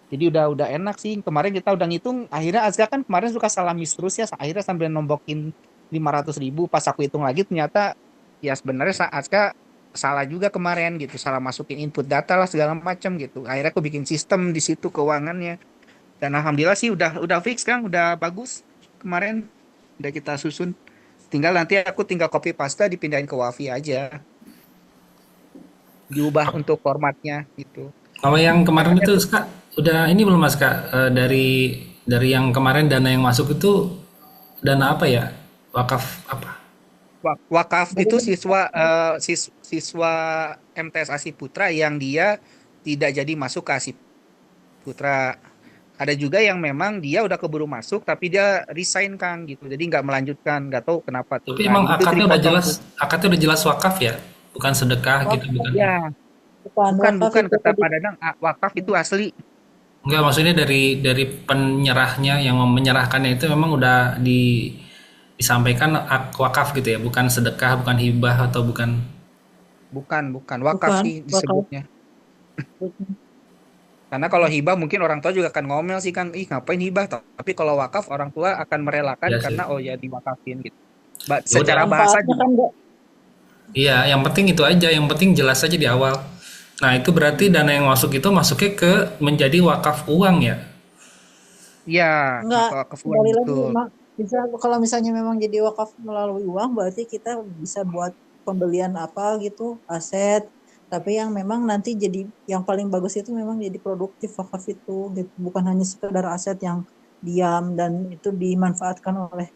Jadi udah enak sih. Kemarin kita udah ngitung, akhirnya Azka kan kemarin suka salah miss terus ya, akhirnya sambil nombokin 500.000, pas aku hitung lagi ternyata ya sebenarnya Azka salah juga kemarin gitu, salah masukin input data lah segala macam gitu. Akhirnya aku bikin sistem di situ keuangannya. Dan alhamdulillah sih udah fix kan, udah bagus kemarin. Udah kita susun. Tinggal nanti aku tinggal copy paste dipindahin ke Wafi aja. Diubah untuk formatnya gitu. Kalau yang kemarin Makanya itu Kak, udah ini belum Mas Kak? Dari yang kemarin dana yang masuk itu dana apa ya? Wakaf apa? wakaf itu siswa MTS Asi Putra yang dia tidak jadi masuk ke Asi Putra. Ada juga yang memang dia udah keburu masuk tapi dia resign Kang gitu. Jadi nggak melanjutkan, nggak tahu kenapa tuh. Tapi Nah, emang itu dipotong tuh. akadnya udah jelas wakaf ya? Bukan sedekah gitu, bukan. Ya, Bukan wakaf bukan itu kata tadi. Pak Dadang, wakaf itu asli. Enggak, maksudnya dari penyerahnya yang menyerahkannya itu memang udah disampaikan wakaf gitu ya, bukan sedekah, bukan hibah atau bukan. Bukan wakaf Bukan sih wakaf. disebutnya. Karena kalau hibah mungkin orang tua juga akan ngomel sih Kang, ih ngapain hibah? Tapi kalau wakaf orang tua akan merelakan Ya sih. karena oh ya diwakafin gitu. Ya udah. Secara bahasa Manfaatnya juga. kan enggak. Iya, yang penting itu aja, yang penting jelas aja di awal. Nah, itu berarti dana yang masuk itu masuknya ke menjadi wakaf uang ya. Iya, Enggak, wakaf uang kembali lagi betul. Mak. Bisa kalau misalnya memang jadi wakaf melalui uang, berarti kita bisa buat pembelian apa gitu, aset. Tapi yang memang nanti jadi yang paling bagus itu memang jadi produktif wakaf itu gitu. Bukan hanya sekedar aset yang diam dan itu dimanfaatkan oleh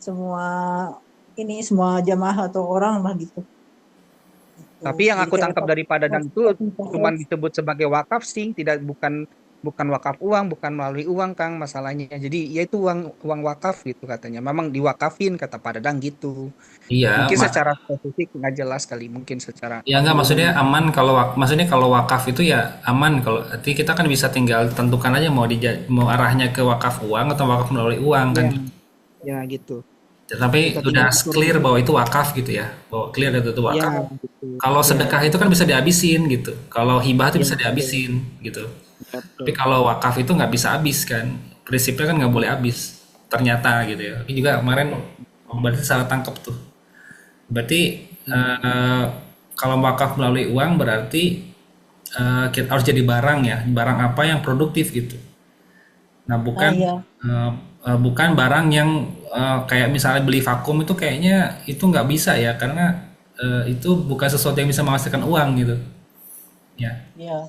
semua semua jamaah atau orang lah gitu. Tapi yang Jadi aku kayak tangkap wakaf dari Pak Dadang itu cuma disebut sebagai wakaf sih, tidak bukan wakaf uang, bukan melalui uang Kang masalahnya. Jadi ya itu uang uang wakaf gitu katanya. Memang diwakafin kata Pak Dadang gitu. Iya, Mungkin secara spesifik nggak jelas kali, mungkin secara ya enggak, maksudnya aman kalau maksudnya kalau wakaf itu ya aman, kalau nanti kita kan bisa tinggal tentukan aja mau arahnya ke wakaf uang atau wakaf melalui uang kan. ya ya gitu. Tapi Kita tinggal udah atur clear gitu. bahwa itu wakaf gitu ya, bahwa clear itu Ya wakaf. gitu. Kalau Ya sedekah itu kan bisa dihabisin gitu, kalau hibah itu ya bisa betul. dihabisin gitu. Ya Tapi betul. kalau wakaf itu nggak bisa habis kan, prinsipnya kan nggak boleh habis ternyata gitu ya. Ini juga kemarin berarti salah tangkap tuh. Berarti eh, kalau wakaf melalui uang berarti kita harus jadi barang ya, barang apa yang produktif gitu. Nah, Ah bukan iya, bukan barang yang kayak misalnya beli vakum itu, kayaknya itu nggak bisa ya, karena itu bukan sesuatu yang bisa menghasilkan uang gitu. Ya, iya.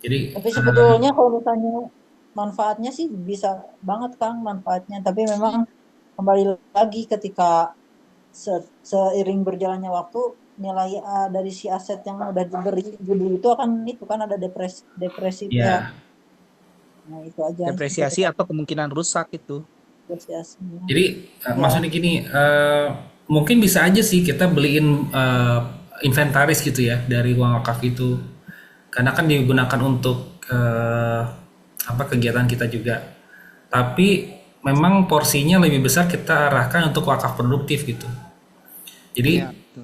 jadi Tapi sebetulnya kalau misalnya manfaatnya sih bisa banget Kang manfaatnya. Tapi memang kembali lagi ketika seiring berjalannya waktu nilai dari si aset yang udah diberi judul itu akan itu kan ada depresi depresi ya. ya, Nah itu aja itu Depresiasi tetap atau kemungkinan rusak itu. depresiasinya. jadi Ya, maksudnya gini, mungkin bisa aja sih kita beliin inventaris gitu ya dari uang wakaf itu, karena kan digunakan untuk apa, kegiatan kita juga. Tapi memang porsinya lebih besar kita arahkan untuk wakaf produktif gitu. Jadi Ya, betul.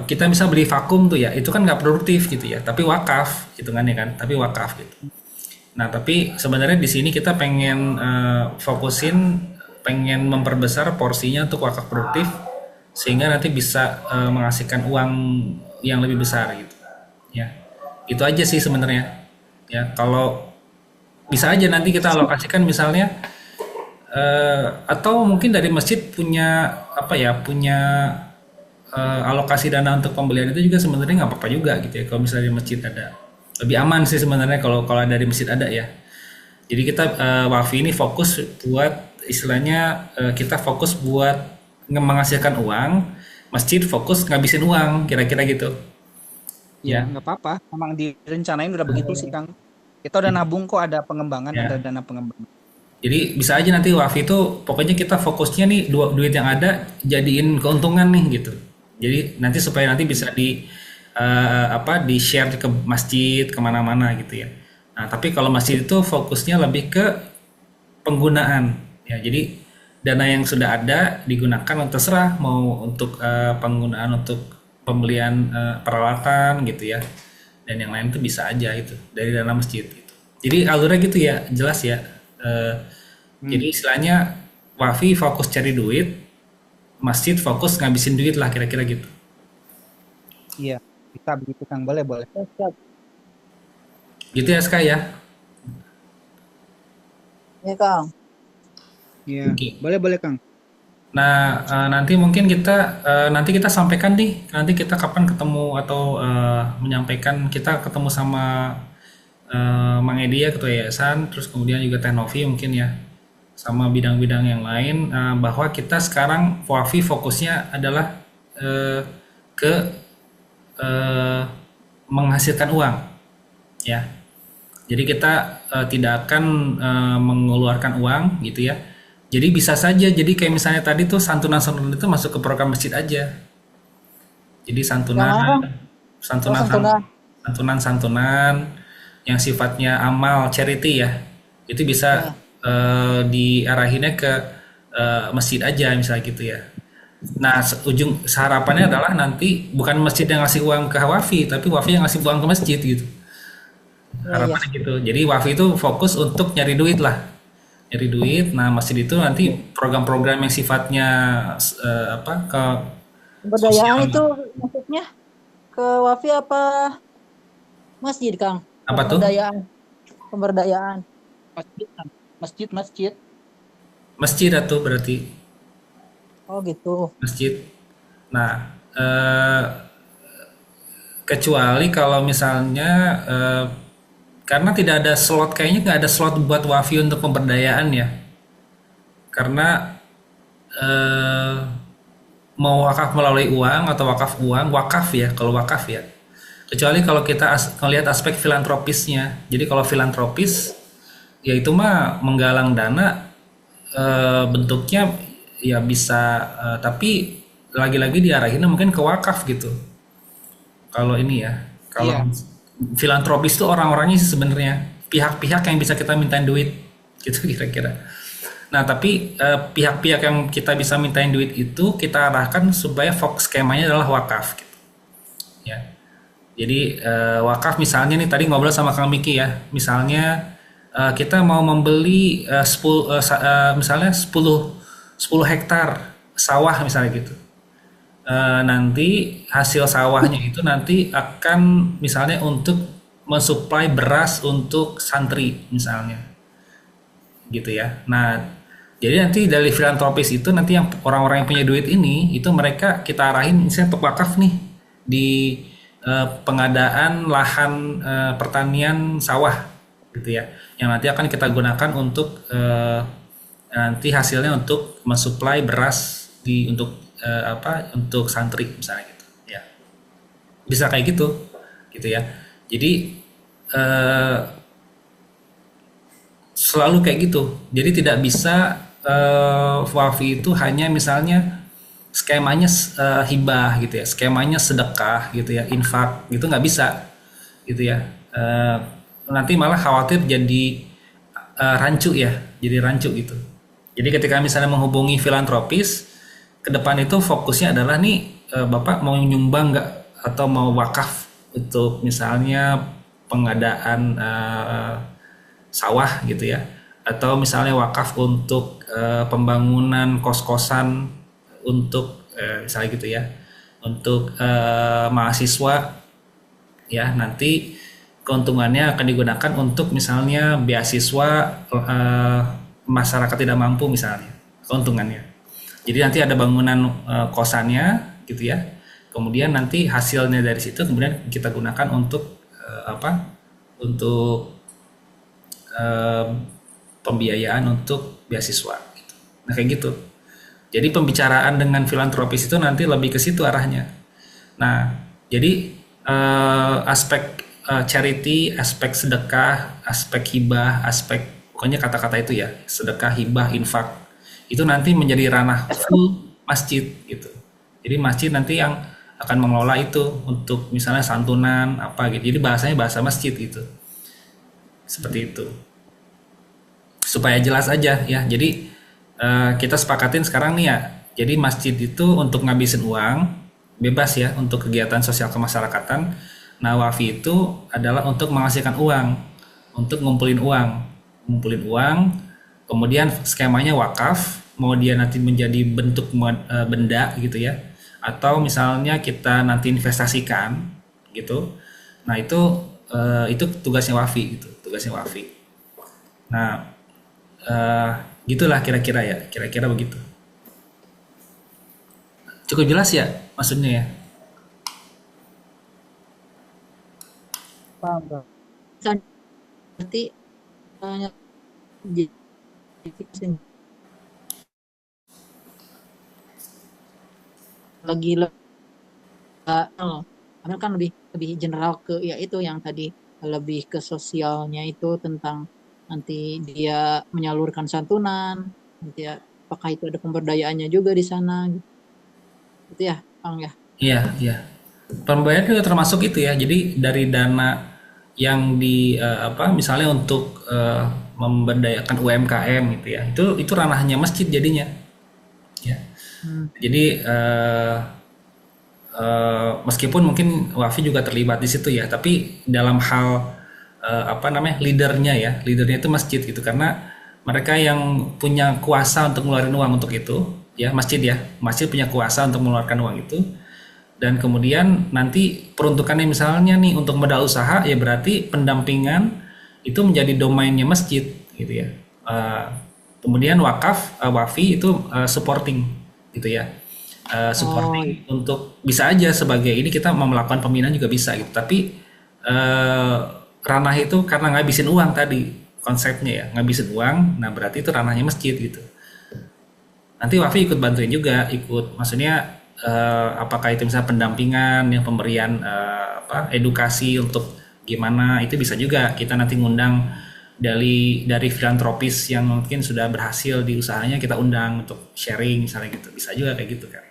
kita bisa beli vakum tuh ya, itu kan nggak produktif gitu ya, tapi wakaf hitungannya kan, tapi wakaf gitu. Nah, tapi sebenarnya di sini kita pengen pengen memperbesar porsinya untuk wakaf produktif sehingga nanti bisa menghasilkan uang yang lebih besar gitu. Ya, itu aja sih sebenarnya. Ya, kalau bisa aja nanti kita alokasikan misalnya, atau mungkin dari masjid punya apa ya, punya alokasi dana untuk pembelian itu juga sebenarnya nggak apa-apa juga gitu ya, kalau misalnya di masjid ada. Lebih aman sih sebenarnya kalau kalau dari masjid ada ya. Jadi kita Wafi ini fokus buat istilahnya, kita fokus buat menghasilkan uang, masjid fokus ngabisin uang, kira-kira gitu. Ya, Ya. nggak apa-apa. Emang direncanain udah begitu sih, Kang. Kita udah nabung kok, ada pengembangan, ada Ya. dana pengembangan. Jadi bisa aja nanti Wafi itu pokoknya kita fokusnya nih, duit yang ada jadiin keuntungan nih gitu. Jadi nanti supaya nanti bisa apa, di share ke masjid kemana-mana gitu ya. Nah, tapi kalau masjid itu fokusnya lebih ke penggunaan ya. Jadi dana yang sudah ada digunakan terserah mau untuk penggunaan untuk pembelian peralatan gitu ya, dan yang lain itu bisa aja itu dari dana masjid gitu. Jadi alurnya gitu ya, jelas ya. Jadi istilahnya Wafi fokus cari duit, masjid fokus ngabisin duit lah, kira-kira gitu. Iya, bisa begitu Kang. Boleh, boleh. Siap. Gitu ya Ska ya. Ya Kang. Iya, Oke. boleh, boleh Kang. Nah, nanti mungkin nanti kita sampaikan nih, nanti kita kapan ketemu atau menyampaikan, kita ketemu sama Mang Edi ya, Ketua Yayasan, terus kemudian juga Teh Novi mungkin ya, sama bidang-bidang yang lain, bahwa kita sekarang Wafi fokusnya adalah ke menghasilkan uang, ya. Jadi kita tidak akan mengeluarkan uang gitu ya. Jadi bisa saja, jadi kayak misalnya tadi tuh santunan-santunan itu masuk ke program masjid aja. Jadi santunan, santunan yang sifatnya amal charity ya, itu bisa diarahinnya ke masjid aja misalnya gitu ya. Nah, harapannya adalah nanti bukan masjid yang ngasih uang ke Wafi, tapi Wafi yang ngasih uang ke masjid gitu. Harapannya gitu. Jadi Wafi itu fokus untuk nyari duit lah. Nyari duit. Nah, masjid itu nanti program-program yang sifatnya ke Pemberdayaan itu maksudnya ke Wafi apa masjid Kang? Apa tuh? Pemberdayaan. Masjid. Masjid atau berarti Oh gitu. masjid. Nah, kecuali kalau misalnya karena tidak ada slot, kayaknya nggak ada slot buat Wafi untuk pemberdayaan ya. Karena mau wakaf melalui uang atau wakaf ya, kalau wakaf ya. Kecuali kalau kita melihat aspek filantropisnya. Jadi kalau filantropis, ya itu mah menggalang dana, bentuknya ya bisa, tapi lagi-lagi diarahin mungkin ke wakaf gitu. Kalau ini ya, kalau filantropis itu orang-orangnya sih sebenarnya pihak-pihak yang bisa kita mintain duit gitu kira-kira. Nah tapi pihak-pihak yang kita bisa mintain duit itu kita arahkan supaya fokus skemanya adalah wakaf gitu. Ya. Jadi wakaf misalnya nih, tadi ngobrol sama Kang Miki ya, misalnya kita mau membeli misalnya 10 hektar sawah misalnya gitu. Nanti hasil sawahnya itu nanti akan misalnya untuk mensuplai beras untuk santri misalnya gitu ya. Nah jadi nanti dari filantropis itu nanti yang orang-orang yang punya duit ini itu mereka kita arahin misalnya untuk wakaf nih di pengadaan lahan pertanian sawah gitu ya, yang nanti akan kita gunakan untuk nanti hasilnya untuk mensuplai beras untuk santri misalnya gitu ya, bisa kayak gitu ya. Jadi selalu kayak gitu, jadi tidak bisa Wafi itu hanya misalnya skemanya hibah gitu ya, skemanya sedekah gitu ya, infak gitu, nggak bisa gitu ya. Nanti malah khawatir jadi rancu ya, jadi rancu gitu. Jadi ketika misalnya menghubungi filantropis, ke depan itu fokusnya adalah nih Bapak mau nyumbang nggak atau mau wakaf untuk misalnya pengadaan sawah gitu ya, atau misalnya wakaf untuk pembangunan kos-kosan untuk misalnya gitu ya, untuk mahasiswa ya, nanti keuntungannya akan digunakan untuk misalnya beasiswa masyarakat tidak mampu misalnya keuntungannya. Jadi nanti ada bangunan kosannya gitu ya. Kemudian nanti hasilnya dari situ kemudian kita gunakan untuk Untuk pembiayaan untuk beasiswa. Gitu. Nah kayak gitu. Jadi pembicaraan dengan filantropis itu nanti lebih ke situ arahnya. Nah jadi aspek charity, aspek sedekah, aspek hibah, aspek pokoknya kata-kata itu ya, sedekah, hibah, infak. Itu nanti menjadi ranah full masjid gitu. Jadi masjid nanti yang akan mengelola itu untuk misalnya santunan apa gitu. Jadi bahasanya bahasa masjid gitu. Seperti itu. Supaya jelas aja ya. Jadi kita sepakatin sekarang nih ya. Jadi masjid itu untuk ngabisin uang bebas ya untuk kegiatan sosial kemasyarakatan. Nah, wafi itu adalah untuk menghasilkan uang, untuk ngumpulin uang. Kemudian skemanya wakaf, mau dia nanti menjadi bentuk benda gitu ya, atau misalnya kita nanti investasikan gitu. Nah, itu tugasnya wafi gitu, tugasnya wafi. Nah, gitulah kira-kira ya, kira-kira begitu. Cukup jelas ya maksudnya ya? Paham, Bang. Kan berarti jadi lagi karena kan lebih lebih general ke ya itu yang tadi lebih ke sosialnya itu tentang nanti dia menyalurkan santunan nanti ya apakah itu ada pemberdayaannya juga di sana gitu ya Bang ya. Iya, iya. Pembayaran juga termasuk itu ya. Jadi dari dana yang misalnya untuk memberdayakan UMKM gitu ya. Itu ranahnya masjid jadinya. Ya. Jadi meskipun mungkin wafi juga terlibat di situ ya, tapi dalam hal leadernya itu masjid gitu karena mereka yang punya kuasa untuk ngeluarin uang untuk itu ya masjid punya kuasa untuk mengeluarkan uang itu dan kemudian nanti peruntukannya misalnya nih untuk modal usaha ya berarti pendampingan itu menjadi domainnya masjid gitu ya. Kemudian wafi itu supporting gitu ya. Supporting untuk bisa aja sebagai ini kita mau melakukan pembinaan juga bisa gitu tapi ranah itu karena ngabisin uang tadi konsepnya ya ngabisin uang nah berarti itu ranahnya masjid gitu nanti wafi ikut bantuin juga maksudnya apakah itu misalnya pendampingan yang pemberian edukasi untuk gimana itu bisa juga kita nanti ngundang dari filantropis yang mungkin sudah berhasil di usahanya kita undang untuk sharing misalnya gitu bisa juga kayak gitu kan.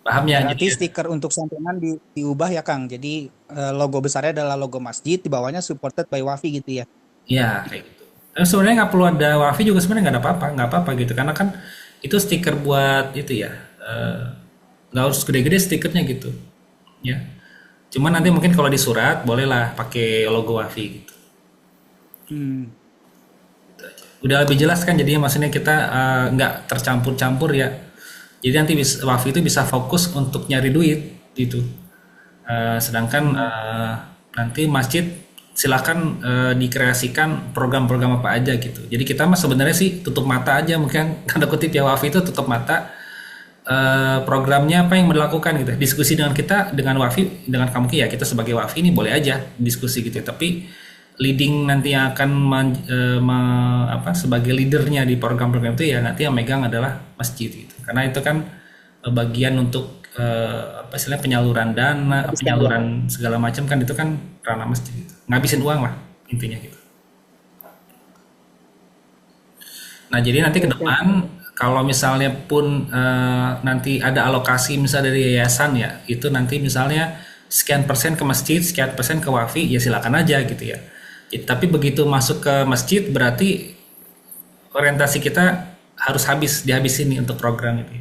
Paham ya? Berarti stiker untuk santunan diubah ya Kang. Jadi logo besarnya adalah logo masjid, di bawahnya supported by Wafi gitu ya. Iya kayak gitu. Dan sebenarnya nggak perlu ada Wafi juga sebenarnya nggak apa-apa gitu karena kan itu stiker buat itu ya nggak harus gede-gede stikernya gitu ya. Cuman nanti mungkin kalau di surat bolehlah pakai logo Wafi gitu. Gitu aja. Udah lebih jelas kan jadinya maksudnya kita nggak tercampur-campur ya. Jadi nanti wafi itu bisa fokus untuk nyari duit gitu. Sedangkan nanti masjid silakan dikreasikan program-program apa aja gitu. Jadi kita mah sebenarnya sih tutup mata aja mungkin tanda kutip ya wafi itu tutup mata programnya apa yang dilakukan gitu. Diskusi dengan kita dengan wafi dengan kamu ya kita sebagai wafi ini boleh aja diskusi gitu. Tapi leading nanti yang akan sebagai leadernya di program-program itu ya nanti yang megang adalah masjid gitu. Karena itu kan bagian untuk istilahnya penyaluran dana, penyaluran segala macam kan itu kan ranah masjid gitu. Ngabisin uang lah intinya gitu. Nah, jadi nanti ke depan kalau misalnya pun nanti ada alokasi misalnya dari yayasan ya, itu nanti misalnya sekian persen ke masjid, sekian persen ke wafi, ya silakan aja gitu ya. Tapi begitu masuk ke masjid berarti orientasi kita harus dihabisin nih untuk program itu.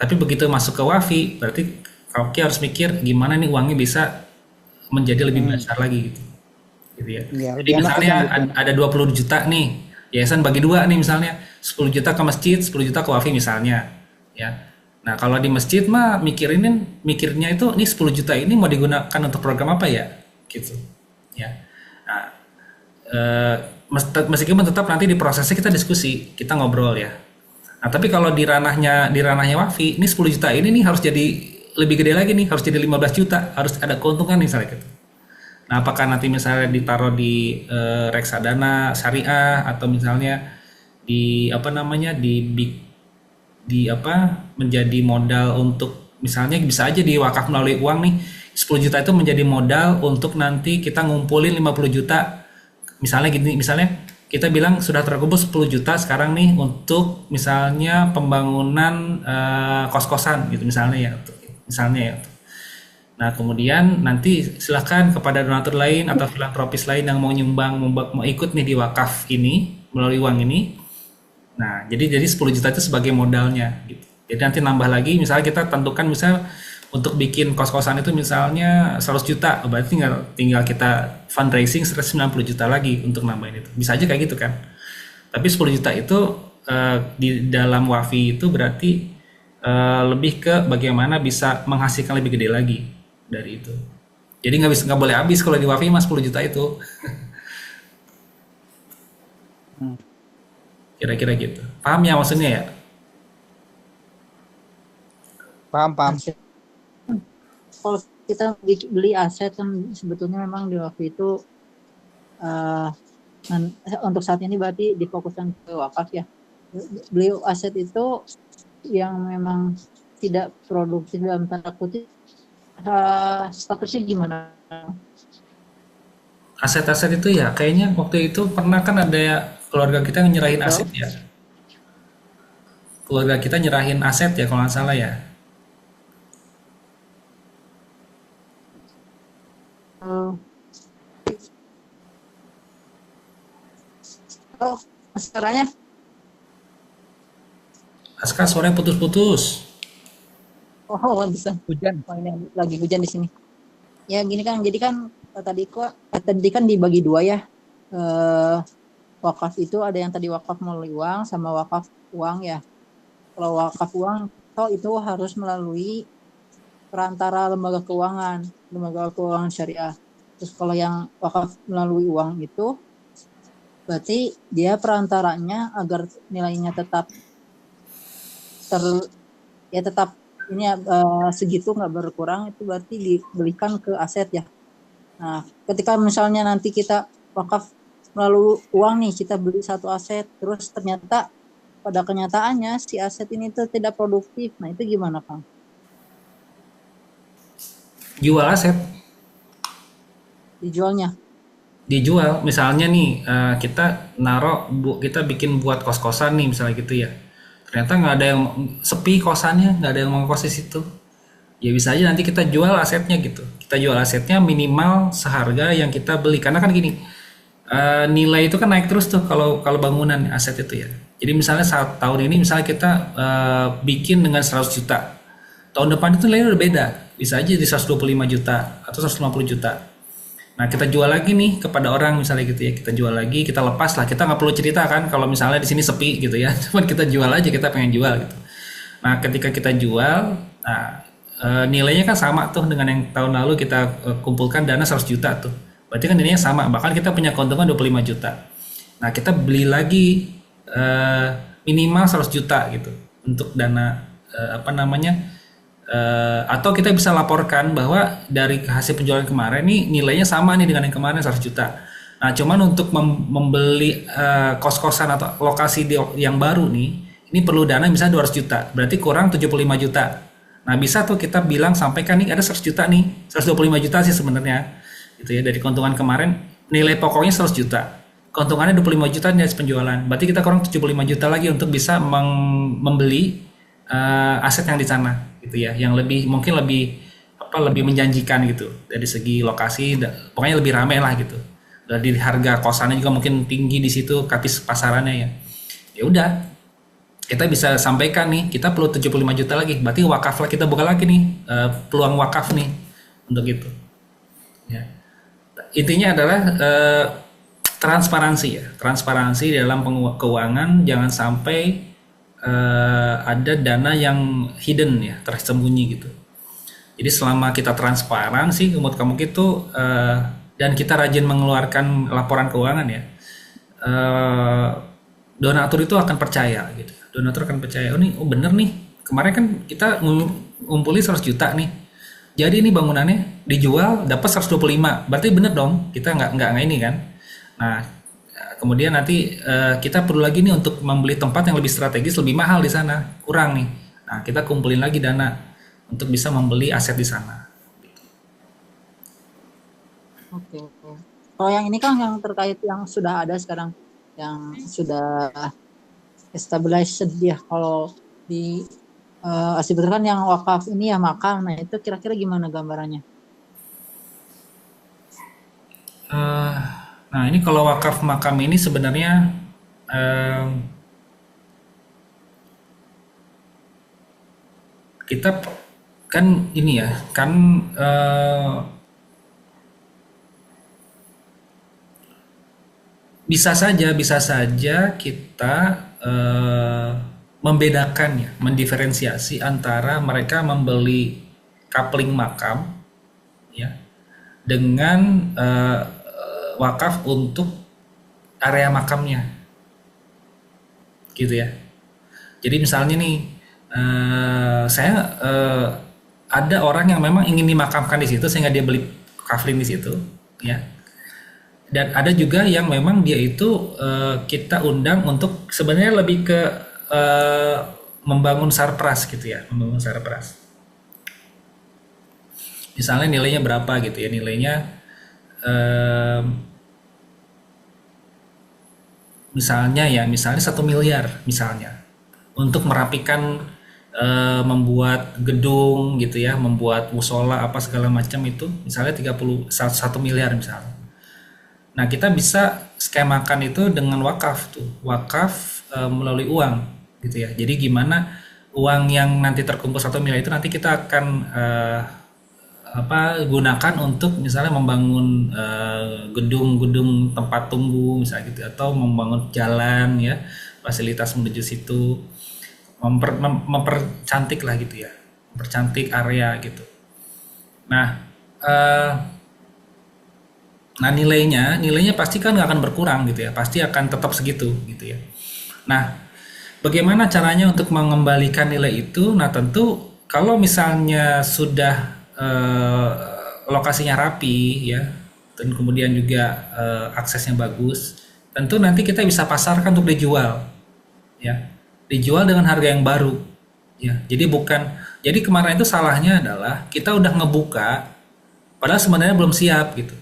Tapi begitu masuk ke wafi berarti Kauki harus mikir gimana nih uangnya bisa menjadi lebih besar lagi gitu. Gitu ya. Jadi misalnya ada 20 juta nih, yayasan bagi dua nih misalnya 10 juta ke masjid, 10 juta ke wafi misalnya ya. Nah, kalau di masjid mah mikirnya itu nih 10 juta ini mau digunakan untuk program apa ya? Gitu. Ya. Nah, meskipun tetap nanti di prosesnya kita diskusi, kita ngobrol ya. Nah, tapi kalau di ranahnya wafi, ini 10 juta ini nih harus jadi lebih gede lagi nih, harus jadi 15 juta, harus ada keuntungan misalnya gitu. Nah, apakah nanti misalnya ditaruh di reksadana syariah atau misalnya menjadi modal untuk misalnya bisa aja di wakaf melalui uang nih 10 juta itu menjadi modal untuk nanti kita ngumpulin 50 juta misalnya kita bilang sudah terkumpul 10 juta sekarang nih untuk misalnya pembangunan kos-kosan gitu misalnya ya. Nah, kemudian nanti silakan kepada donatur lain atau filantropis lain yang mau nyumbang mau ikut nih di wakaf ini melalui uang ini. Nah, jadi 10 juta itu sebagai modalnya gitu. Jadi nanti nambah lagi, misalnya kita tentukan misal untuk bikin kos-kosan itu misalnya 100 juta, berarti tinggal kita fundraising 190 juta lagi untuk nambahin itu. Bisa aja kayak gitu kan. Tapi 10 juta itu di dalam WAFI itu berarti lebih ke bagaimana bisa menghasilkan lebih gede lagi dari itu. Jadi nggak boleh habis kalau di WAFI mas 10 juta itu. Hmm. Kira-kira gitu. Paham ya maksudnya ya? Paham, paham. Kalau kita beli aset kan sebetulnya memang di waktu itu untuk saat ini berarti difokuskan ke wakaf ya. Beli aset itu yang memang tidak produktif dalam tanda kutip, statusnya gimana? Aset-aset itu ya kayaknya waktu itu pernah kan ada ya, keluarga kita nyerahin aset ya. Keluarga kita nyerahin aset ya kalau nggak salah ya. Oh, masalahnya Aska suaranya putus-putus. bisa. Hujan. Oh, ini lagi hujan di sini. Ya gini kan, jadi kan tadi kan dibagi dua ya. Wakaf itu ada yang tadi wakaf melalui uang sama wakaf uang ya. Kalau wakaf uang itu harus melalui perantara lembaga keuangan syariah. Terus kalau yang wakaf melalui uang itu berarti dia perantaranya agar nilainya tetap tetap ini segitu nggak berkurang, itu berarti dibelikan ke aset ya. Nah, ketika misalnya nanti kita wakaf melalui uang nih, kita beli satu aset, terus ternyata pada kenyataannya si aset ini tuh tidak produktif. Nah, itu gimana, Kang? Jual aset. Dijualnya? Dijual. Misalnya nih kita kita bikin buat kos-kosan nih misalnya gitu ya. Ternyata nggak ada yang sepi kosannya, nggak ada yang mau kos di situ. Ya bisa aja nanti kita jual asetnya gitu. Kita jual asetnya minimal seharga yang kita beli. Karena kan gini, nilai itu kan naik terus tuh kalau bangunan aset itu ya. Jadi misalnya saat tahun ini misalnya kita bikin dengan 100 juta. Tahun depan itu nilainya udah beda. Bisa aja di 125 juta atau 150 juta. Nah kita jual lagi nih kepada orang misalnya gitu ya, kita jual lagi, kita lepas lah, kita nggak perlu cerita kan kalau misalnya di sini sepi gitu ya, cuman kita jual aja, kita pengen jual gitu. Nah ketika kita jual, nah nilainya kan sama tuh dengan yang tahun lalu kita kumpulkan dana 100 juta tuh, berarti kan nilainya sama, bahkan kita punya keuntungan 25 juta. Nah kita beli lagi minimal 100 juta gitu untuk dana atau kita bisa laporkan bahwa dari hasil penjualan kemarin nih nilainya sama nih dengan yang kemarin 100 juta. Nah, cuman untuk membeli kos-kosan atau lokasi yang baru nih, ini perlu dana misalnya 200 juta, berarti kurang 75 juta. Nah, bisa tuh kita bilang sampaikan nih ada 100 juta nih, 125 juta sih sebenarnya. Gitu ya, dari keuntungan kemarin nilai pokoknya 100 juta. Keuntungannya 25 juta dari penjualan. Berarti kita kurang 75 juta lagi untuk bisa membeli aset yang di sana gitu ya, yang mungkin lebih menjanjikan gitu dari segi lokasi, pokoknya lebih ramai lah gitu. Dari harga kosannya juga mungkin tinggi di situ, kapis pasarannya ya. Ya udah, kita bisa sampaikan nih, kita perlu 75 juta lagi, berarti wakaf lah, kita buka lagi nih peluang wakaf nih untuk itu. Ya. Intinya adalah transparansi ya, transparansi dalam keuangan, jangan sampai ada dana yang hidden ya, tersembunyi gitu. Jadi selama kita transparan sih menurut kamu gitu dan kita rajin mengeluarkan laporan keuangan ya, donatur itu akan percaya gitu. Donatur akan percaya, oh bener nih, kemarin kan kita ngumpulin 100 juta nih, jadi ini bangunannya dijual dapat 125, berarti bener dong, kita nggak ini kan. Nah kemudian nanti kita perlu lagi nih untuk membeli tempat yang lebih strategis, lebih mahal di sana, kurang nih. Nah, kita kumpulin lagi dana untuk bisa membeli aset di sana. Oke. Kalau yang ini kan yang terkait yang sudah ada sekarang, yang sudah established ya. Kalau di sebetulnya kan yang wakaf ini ya makam. Nah itu kira-kira gimana gambarannya? Nah ini kalau wakaf makam ini sebenarnya kita kan ini ya kan bisa saja kita membedakan ya, mendiferensiasi antara mereka membeli coupling makam ya dengan wakaf untuk area makamnya gitu ya. Jadi misalnya nih saya ada orang yang memang ingin dimakamkan di situ sehingga dia beli coupling di situ ya. Dan ada juga yang memang dia itu kita undang untuk sebenarnya lebih ke membangun sarpras gitu ya, membangun sarpras. Misalnya nilainya berapa gitu ya, nilainya misalnya 1 miliar misalnya untuk merapikan membuat gedung gitu ya, membuat musola apa segala macam itu misalnya 1 miliar misalnya. Nah, kita bisa skemakan itu dengan wakaf tuh, wakaf melalui uang gitu ya. Jadi gimana uang yang nanti terkumpul 1 miliar itu nanti kita akan gunakan untuk misalnya membangun gedung-gedung tempat tunggu misalnya gitu, atau membangun jalan ya, fasilitas menuju situ, mempercantik lah gitu ya, mempercantik area gitu. Nah nilainya pasti kan nggak akan berkurang gitu ya, pasti akan tetap segitu gitu ya. Nah, bagaimana caranya untuk mengembalikan nilai itu? Nah, tentu kalau misalnya sudah lokasinya rapi ya, dan kemudian juga aksesnya bagus, tentu nanti kita bisa pasarkan untuk dijual ya, dijual dengan harga yang baru ya. Jadi kemarin itu salahnya adalah kita udah ngebuka padahal sebenarnya belum siap gitu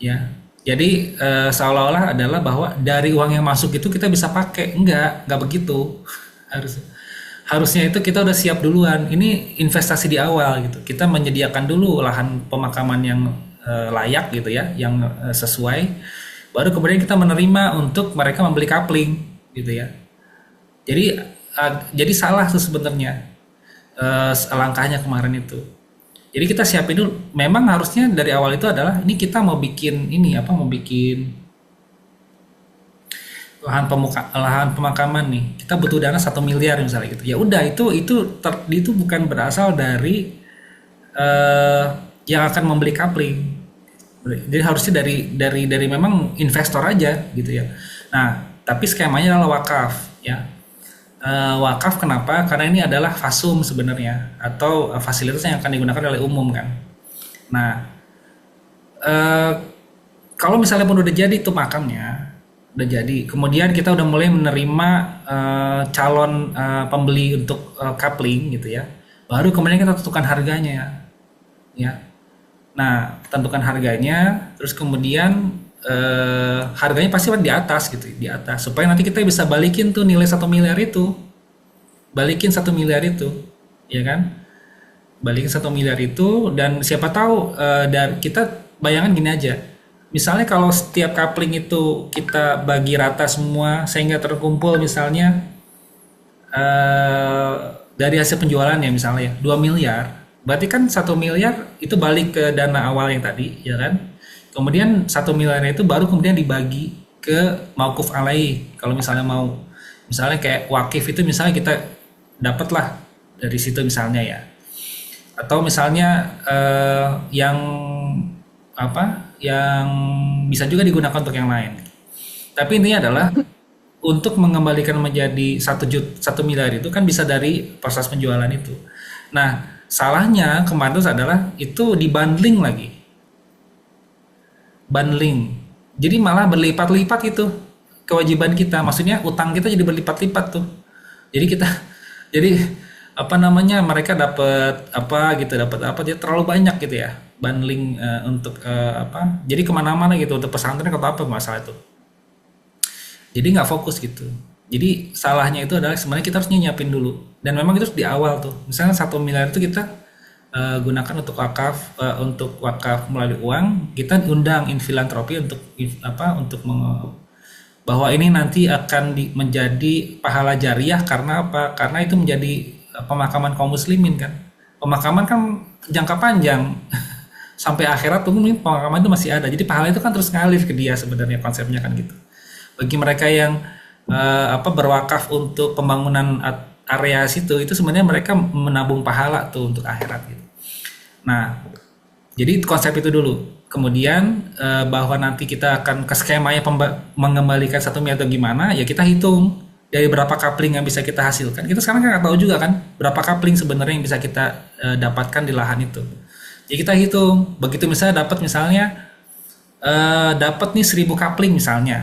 ya. Jadi seolah-olah adalah bahwa dari uang yang masuk itu kita bisa pakai. Enggak begitu. Harusnya itu kita udah siap duluan. Ini investasi di awal gitu. Kita menyediakan dulu lahan pemakaman yang layak gitu ya, yang sesuai. Baru kemudian kita menerima untuk mereka membeli coupling gitu ya. Jadi salah tuh sebenarnya langkahnya kemarin itu. Jadi kita siapin dulu. Memang harusnya dari awal itu adalah ini kita mau bikin lahan pemakaman nih. Kita butuh dana 1 miliar misalnya gitu. Ya udah itu bukan berasal dari yang akan membeli coupling. Jadi harusnya dari memang investor aja gitu ya. Nah, tapi skemanya adalah wakaf ya. Wakaf kenapa? Karena ini adalah fasum sebenarnya, atau fasilitas yang akan digunakan oleh umum kan. Nah, kalau misalnya pun udah jadi itu makamnya, udah jadi, kemudian kita udah mulai menerima calon pembeli untuk coupling gitu ya, baru kemudian kita tentukan harganya ya. Nah, tentukan harganya, terus kemudian harganya pasti di atas gitu, di atas, supaya nanti kita bisa balikin tuh nilai 1 miliar itu, ya kan, balikin 1 miliar itu. Dan siapa tahu dan kita bayangan gini aja, misalnya kalau setiap coupling itu kita bagi rata semua sehingga terkumpul misalnya dari hasil penjualan ya misalnya 2 miliar, berarti kan 1 miliar itu balik ke dana awal yang tadi ya kan. Kemudian 1 miliar itu baru kemudian dibagi ke mauquf alai. Kalau misalnya misalnya kayak wakif itu misalnya kita dapatlah dari situ misalnya ya. Atau misalnya yang bisa juga digunakan untuk yang lain. Tapi intinya adalah untuk mengembalikan menjadi 1 miliar itu kan bisa dari proses penjualan itu. Nah, salahnya kemarin adalah itu dibundling lagi. Bundling. Jadi malah berlipat-lipat itu kewajiban kita. Maksudnya utang kita jadi berlipat-lipat tuh. Jadi mereka dapat dia terlalu banyak gitu ya. Bundling untuk jadi kemana-mana gitu, untuk pesantren atau apa masalah itu. Jadi nggak fokus gitu. Jadi salahnya itu adalah sebenarnya kita harus nyiapin dulu. Dan memang itu di awal tuh. Misalnya 1 miliar itu kita gunakan untuk wakaf melalui uang. Kita undang infilantropi untuk bahwa ini nanti akan menjadi pahala jariah. Karena apa? Karena itu menjadi pemakaman kaum muslimin kan. Pemakaman kan jangka panjang sampai akhirat tuh mungkin pemakaman itu masih ada. Jadi pahala itu kan terus ngalir ke dia sebenarnya konsepnya kan gitu. Bagi mereka yang berwakaf untuk pembangunan area situ itu sebenarnya mereka menabung pahala tuh untuk akhirat gitu. Nah, jadi konsep itu dulu. Kemudian bahwa nanti kita akan ke skemanya mengembalikan 1 miliar atau gimana, ya kita hitung dari berapa coupling yang bisa kita hasilkan. Kita sekarang kan nggak tahu juga kan berapa coupling sebenarnya yang bisa kita dapatkan di lahan itu. Jadi kita hitung, begitu misalnya dapat nih 1000 coupling misalnya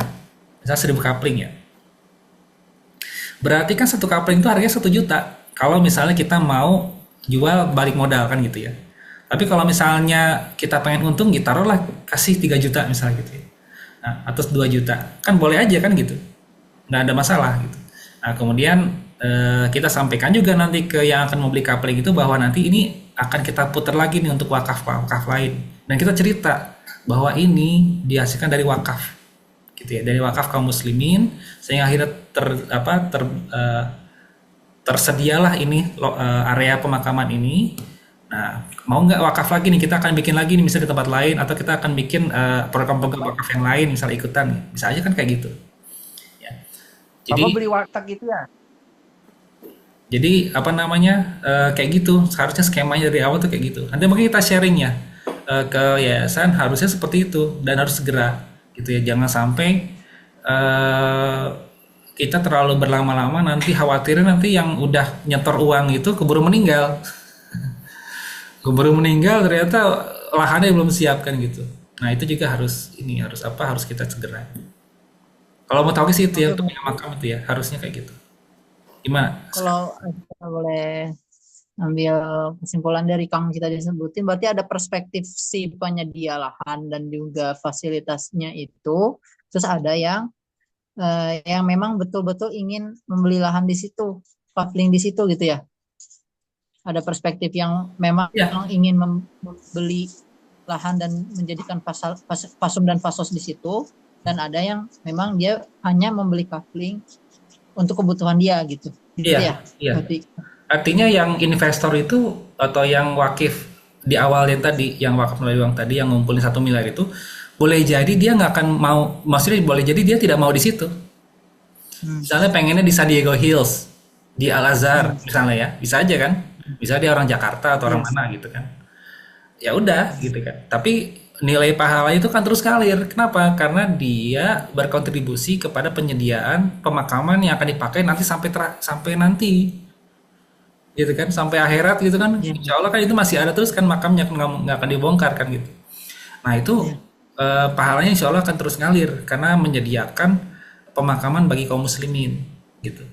1000 coupling ya. Berarti kan satu coupling itu harganya 1 juta. Kalau misalnya kita mau jual balik modal kan gitu ya. Tapi kalau misalnya kita pengen untung, kita taruhlah kasih 3 juta misalnya gitu ya. Nah, atau 2 juta. Kan boleh aja kan gitu. Nggak ada masalah gitu. Nah, kemudian kita sampaikan juga nanti ke yang akan membeli coupling itu bahwa nanti ini akan kita putar lagi nih untuk wakaf lain. Dan kita cerita bahwa ini dihasilkan dari wakaf, gitu ya, dari wakaf kaum muslimin, sehingga akhirnya tersedialah ini area pemakaman ini. Nah, mau nggak wakaf lagi nih, kita akan bikin lagi nih misalnya di tempat lain, atau kita akan bikin program-program wakaf yang lain misalnya ikutan nih, bisa aja kan kayak gitu. Ya. Jadi Bapak beli warteg gitu ya? Jadi kayak gitu, seharusnya skemanya dari awal tuh kayak gitu. Nanti mungkin kita sharing ya ke yayasan, harusnya seperti itu dan harus segera gitu ya. Jangan sampai kita terlalu berlama-lama, nanti khawatirnya nanti yang udah nyetor uang itu keburu meninggal. Keburu meninggal ternyata lahannya belum siap kan gitu. Nah, itu juga harus kita segera. Kalau mau tahu sih itu ya, untuk punya makam itu ya, harusnya kayak gitu. Gimana? Kalau kita boleh ambil kesimpulan dari Kang kita disebutin, berarti ada perspektif si penyedia lahan dan juga fasilitasnya itu, terus ada yang memang betul-betul ingin membeli lahan di situ, coupling di situ gitu ya. Ada perspektif yang memang ingin membeli lahan dan menjadikan fasum dan fasos di situ, dan ada yang memang dia hanya membeli coupling untuk kebutuhan dia gitu. Iya. Artinya yang investor itu atau yang wakif di awalnya tadi, yang wakaf melalui uang tadi yang ngumpulin 1 miliar itu, boleh jadi dia nggak akan mau, maksudnya boleh jadi dia tidak mau di situ. Misalnya pengennya di San Diego Hills, di Al Azhar misalnya ya, bisa aja kan? Bisa dia orang Jakarta atau orang mana gitu kan. Ya udah gitu kan. Tapi nilai pahala itu kan terus ngalir. Kenapa? Karena dia berkontribusi kepada penyediaan pemakaman yang akan dipakai nanti sampai nanti, gitu kan, sampai akhirat gitu kan. Insya Allah kan itu masih ada terus kan makamnya, nggak akan dibongkar kan gitu. Nah itu pahalanya insya Allah akan terus ngalir karena menyediakan pemakaman bagi kaum muslimin gitu.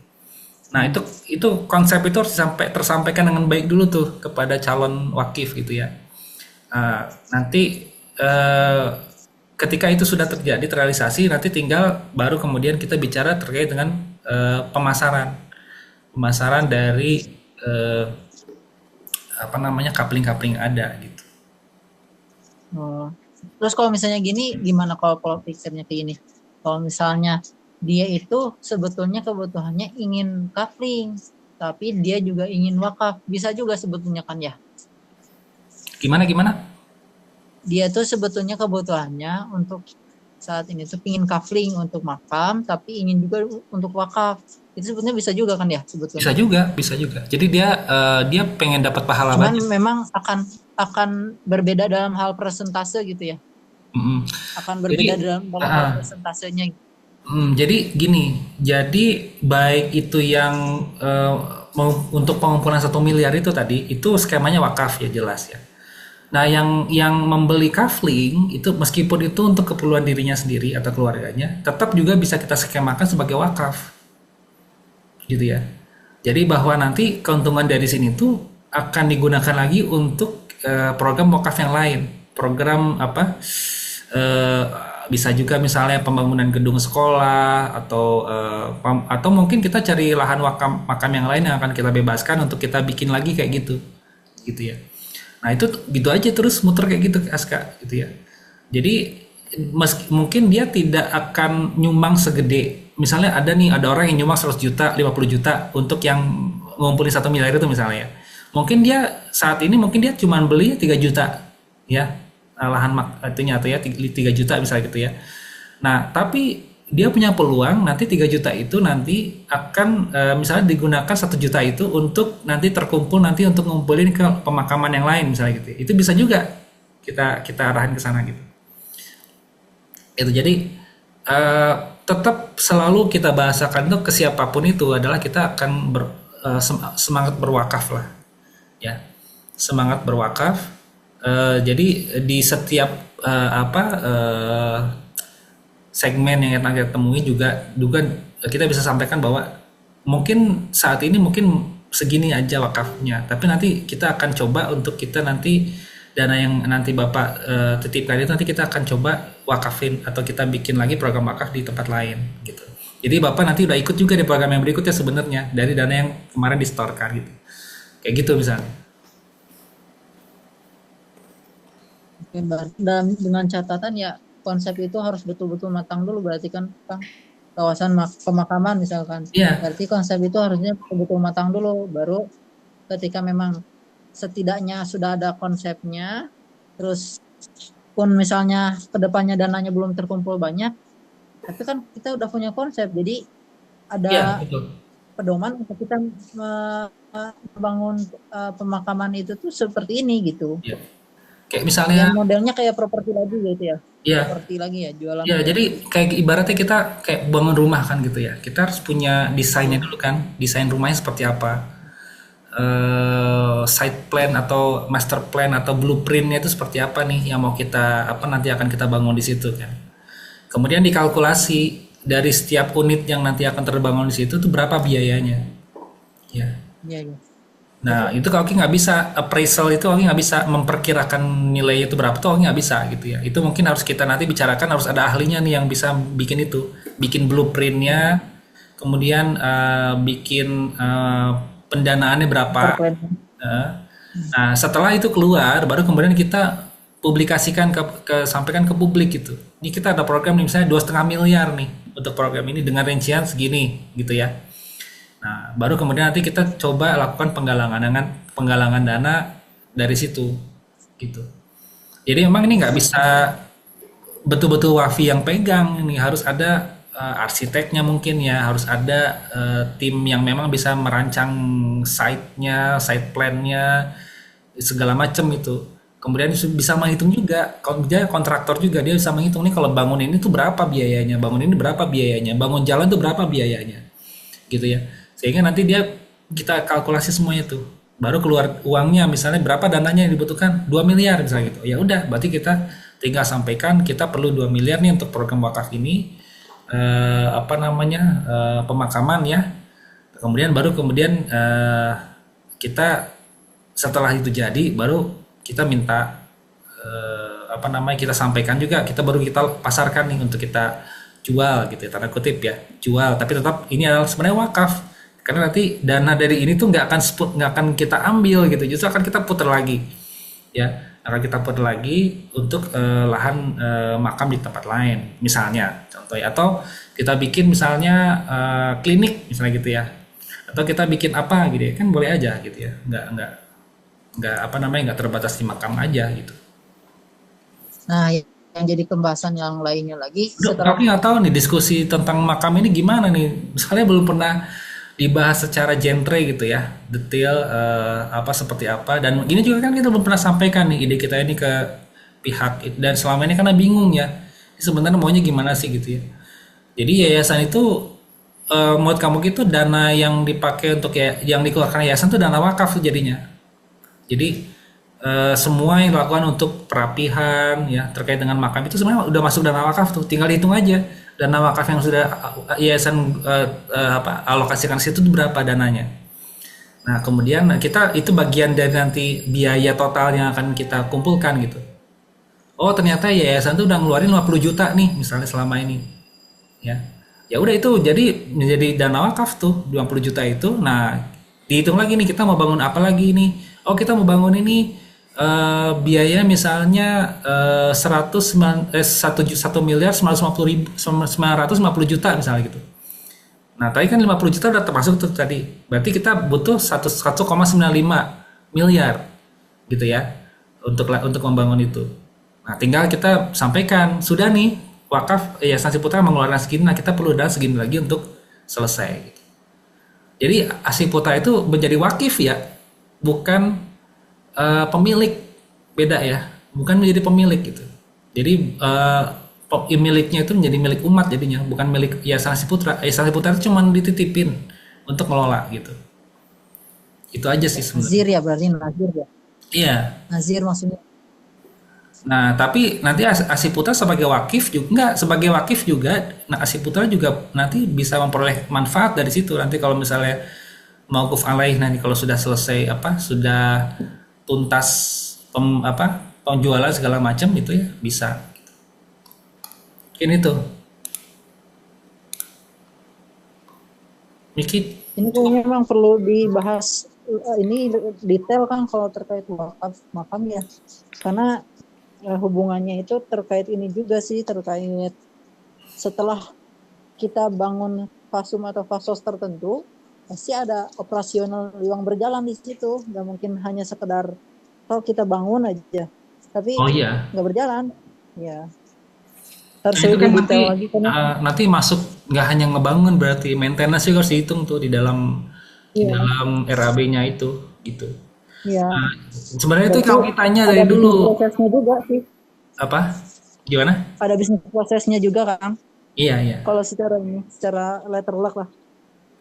Nah itu konsep itu harus tersampaikan dengan baik dulu tuh kepada calon wakif gitu ya. Nanti ketika itu sudah terrealisasi, nanti tinggal baru kemudian kita bicara terkait dengan pemasaran dari coupling ada gitu. Terus kalau misalnya gini, gimana kalau pikirnya kayak gini? Kalau misalnya dia itu sebetulnya kebutuhannya ingin coupling, tapi dia juga ingin wakaf, bisa juga sebetulnya kan ya? Gimana? Dia tuh sebetulnya kebutuhannya untuk saat ini tuh pingin coupling untuk makam, tapi ingin juga untuk wakaf. Itu sebetulnya bisa juga kan ya sebetulnya? Bisa juga. Jadi dia pengen dapat pahala banyak. Cuman memang akan berbeda dalam hal persentase gitu ya. Akan berbeda dalam hal persentasenya. Jadi gini, baik itu yang untuk pengumpulan 1 miliar itu tadi, itu skemanya wakaf ya, jelas ya. Nah, yang membeli coupling itu meskipun itu untuk keperluan dirinya sendiri atau keluarganya, tetap juga bisa kita skemakan sebagai wakaf, gitu ya. Jadi bahwa nanti keuntungan dari sini tuh akan digunakan lagi untuk program wakaf yang lain, program bisa juga misalnya pembangunan gedung sekolah atau mungkin kita cari lahan makam yang lain yang akan kita bebaskan untuk kita bikin lagi kayak gitu ya. Nah itu gitu aja terus muter kayak gitu Aska gitu ya. Jadi mungkin dia tidak akan nyumbang segede, misalnya ada orang yang nyumbang 100 juta 50 juta untuk yang ngumpulin 1 miliar itu misalnya ya. Mungkin dia saat ini mungkin dia cuma beli 3 juta ya, lahan itunya atau ya 3 juta misalnya gitu ya. Nah, tapi dia punya peluang nanti 3 juta itu nanti akan misalnya digunakan 1 juta itu untuk nanti terkumpul nanti untuk ngumpulin ke pemakaman yang lain misalnya gitu. Itu bisa juga kita arahin ke sana gitu. Itu jadi tetap selalu kita bahasakan itu ke siapapun itu adalah kita akan semangat berwakaf lah. Ya. Semangat berwakaf. Jadi di setiap segmen yang kita temui juga kita bisa sampaikan bahwa mungkin saat ini mungkin segini aja wakafnya, tapi nanti kita akan coba untuk kita nanti dana yang nanti Bapak titipkan itu nanti kita akan coba wakafin atau kita bikin lagi program wakaf di tempat lain gitu. Jadi Bapak nanti udah ikut juga di program yang berikutnya sebenarnya dari dana yang kemarin disetorkan gitu. Kayak gitu misalnya. Dan dengan catatan ya konsep itu harus betul-betul matang dulu, berarti kan kawasan pemakaman misalkan. Iya. Berarti konsep itu harusnya betul-betul matang dulu, baru ketika memang setidaknya sudah ada konsepnya, terus pun misalnya kedepannya dananya belum terkumpul banyak, tapi kan kita udah punya konsep, jadi ada pedoman untuk kita membangun pemakaman itu tuh seperti ini gitu. Iya. Kayak misalnya yang modelnya kayak properti lagi gitu ya. Iya. Properti lagi ya, jualan. Iya, jadi kayak ibaratnya kita kayak bangun rumah kan gitu ya. Kita harus punya desainnya dulu kan. Desain rumahnya seperti apa. Site plan atau master plan atau blueprintnya itu seperti apa nih yang mau kita nanti akan kita bangun di situ kan. Kemudian dikalkulasi dari setiap unit yang nanti akan terbangun di situ tuh berapa biayanya. Ya. Iya. Nah itu kalau nggak bisa appraisal itu nggak bisa memperkirakan nilai itu berapa tuh nggak bisa gitu ya. Itu mungkin harus kita nanti bicarakan, harus ada ahlinya nih yang bisa bikin itu, bikin blueprintnya, kemudian bikin pendanaannya berapa. Nah setelah itu keluar baru kemudian kita publikasikan sampaikan ke publik gitu. Ini kita ada program nih misalnya 2,5 miliar nih untuk program ini dengan rincian segini gitu ya. Nah, baru kemudian nanti kita coba lakukan penggalangan dana dari situ, gitu. Jadi memang ini nggak bisa betul-betul Wafi yang pegang, ini harus ada arsiteknya mungkin ya, harus ada tim yang memang bisa merancang site-nya, site plan-nya, segala macam itu. Kemudian bisa menghitung juga, kalau dia kontraktor juga dia bisa menghitung nih kalau bangun ini tuh berapa biayanya, bangun ini berapa biayanya, bangun jalan tuh berapa biayanya, gitu ya. Sehingga nanti kita kalkulasi semuanya tuh. Baru keluar uangnya misalnya berapa dananya yang dibutuhkan 2 miliar misalnya gitu. Ya udah berarti kita tinggal sampaikan kita perlu 2 miliar nih untuk program wakaf ini pemakaman ya. Kemudian kita setelah itu jadi baru kita minta kita sampaikan juga, kita pasarkan nih untuk kita jual gitu ya, tanda kutip ya, jual, tapi tetap ini adalah sebenarnya wakaf. Karena nanti dana dari ini tuh nggak akan kita ambil gitu, justru akan kita putar lagi, ya akan kita putar lagi untuk lahan makam di tempat lain, misalnya contohnya, atau kita bikin misalnya klinik misalnya gitu ya, atau kita bikin apa gitu ya, kan boleh aja gitu ya, nggak terbatas di makam aja gitu. Nah yang jadi pembahasan yang lainnya lagi. Tapi nggak tahu nih diskusi tentang makam ini gimana nih, misalnya belum pernah dibahas secara genre gitu ya, detail seperti apa, dan ini juga kan kita belum pernah sampaikan nih ide kita ini ke pihak, dan selama ini karena bingung ya sebenarnya maunya gimana sih gitu ya. Jadi yayasan itu menurut kamu gitu dana yang dipakai untuk yang dikeluarkan yayasan itu dana wakaf tuh jadinya. Jadi semua yang dilakukan untuk perapihan ya terkait dengan makam itu sebenarnya udah masuk dana wakaf tuh, tinggal hitung aja dana wakaf yang sudah yayasan alokasikan situ berapa dananya. Nah kemudian kita itu bagian dari nanti biaya total yang akan kita kumpulkan gitu. Oh ternyata yayasan tuh udah ngeluarin 50 juta nih misalnya selama ini ya udah itu jadi menjadi dana wakaf tuh 20 juta itu. Nah dihitung lagi nih kita mau bangun apa lagi nih, oh kita mau bangun ini biaya misalnya 1 miliar 950 juta misalnya gitu. Nah, tadi kan 50 juta udah termasuk tuh tadi. Berarti kita butuh 1,95 miliar gitu ya untuk membangun itu. Nah, tinggal kita sampaikan sudah nih wakaf Yayasan Ciputra mengeluarkan segini, nah kita perlu dana segini lagi untuk selesai. Gitu. Jadi Ciputra itu menjadi wakif ya, bukan pemilik, beda ya, bukan menjadi pemilik gitu. Jadi miliknya itu menjadi milik umat jadinya, bukan milik Yayasan Ciputra. Yayasan Ciputra itu cuma dititipin untuk ngelola gitu. Itu aja sih Nazir sebenarnya. ya, berarti nazir ya. Iya. Nazir maksudnya. Nah, tapi nanti Asiputra sebagai wakif juga enggak, sebagai wakif juga, nah Asiputra juga nanti bisa memperoleh manfaat dari situ. Nanti kalau misalnya mauquf alaih nanti kalau sudah selesai sudah tuntas penjualan segala macam itu ya bisa. Ini tuh. Miki Ini kayaknya memang perlu dibahas ini detail kan kalau terkait wakaf makam ya. Karena hubungannya itu terkait ini juga sih, terkait setelah kita bangun fasum atau fasos tertentu pasti ada operasional yang berjalan di situ, nggak mungkin hanya sekedar kalau kita bangun aja tapi oh iya. nggak berjalan ya, Nah, harus itu kan lebih nanti detail lagi karena nanti masuk nggak hanya ngebangun, berarti maintenance juga harus dihitung tuh di dalam ya, RAB-nya itu gitu. ya Nah, sebenarnya itu berarti kalau kitanya ada dari bisnis dulu prosesnya juga sih, apa gimana? ada bisnis prosesnya juga kan Iya iya kalau secara letter luck lah,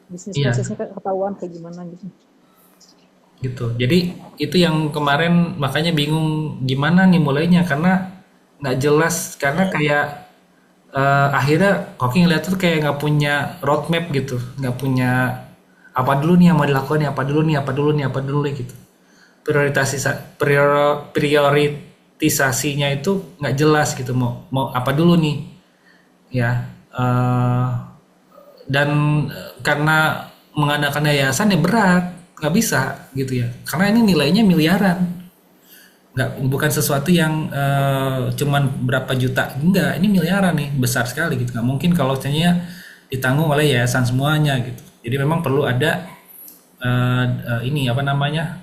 bisnis iya prosesnya ketahuan kayak gimana gitu. gitu. Jadi itu yang kemarin makanya bingung gimana nih mulainya karena nggak jelas, karena kayak akhirnya Koki ngeliat tuh kayak nggak punya roadmap gitu, nggak punya apa dulu nih yang mau dilakukan, apa dulu nih, apa dulu nih, apa dulu nih gitu. Prioritisasinya itu nggak jelas gitu, mau apa dulu nih ya. Dan karena mengadakan yayasan ya berat, nggak bisa gitu ya, karena ini nilainya miliaran, bukan sesuatu yang cuman berapa juta, enggak, ini miliaran nih, besar sekali gitu, nggak mungkin kalau misalnya ditanggung oleh yayasan semuanya gitu. Jadi memang perlu ada ini apa namanya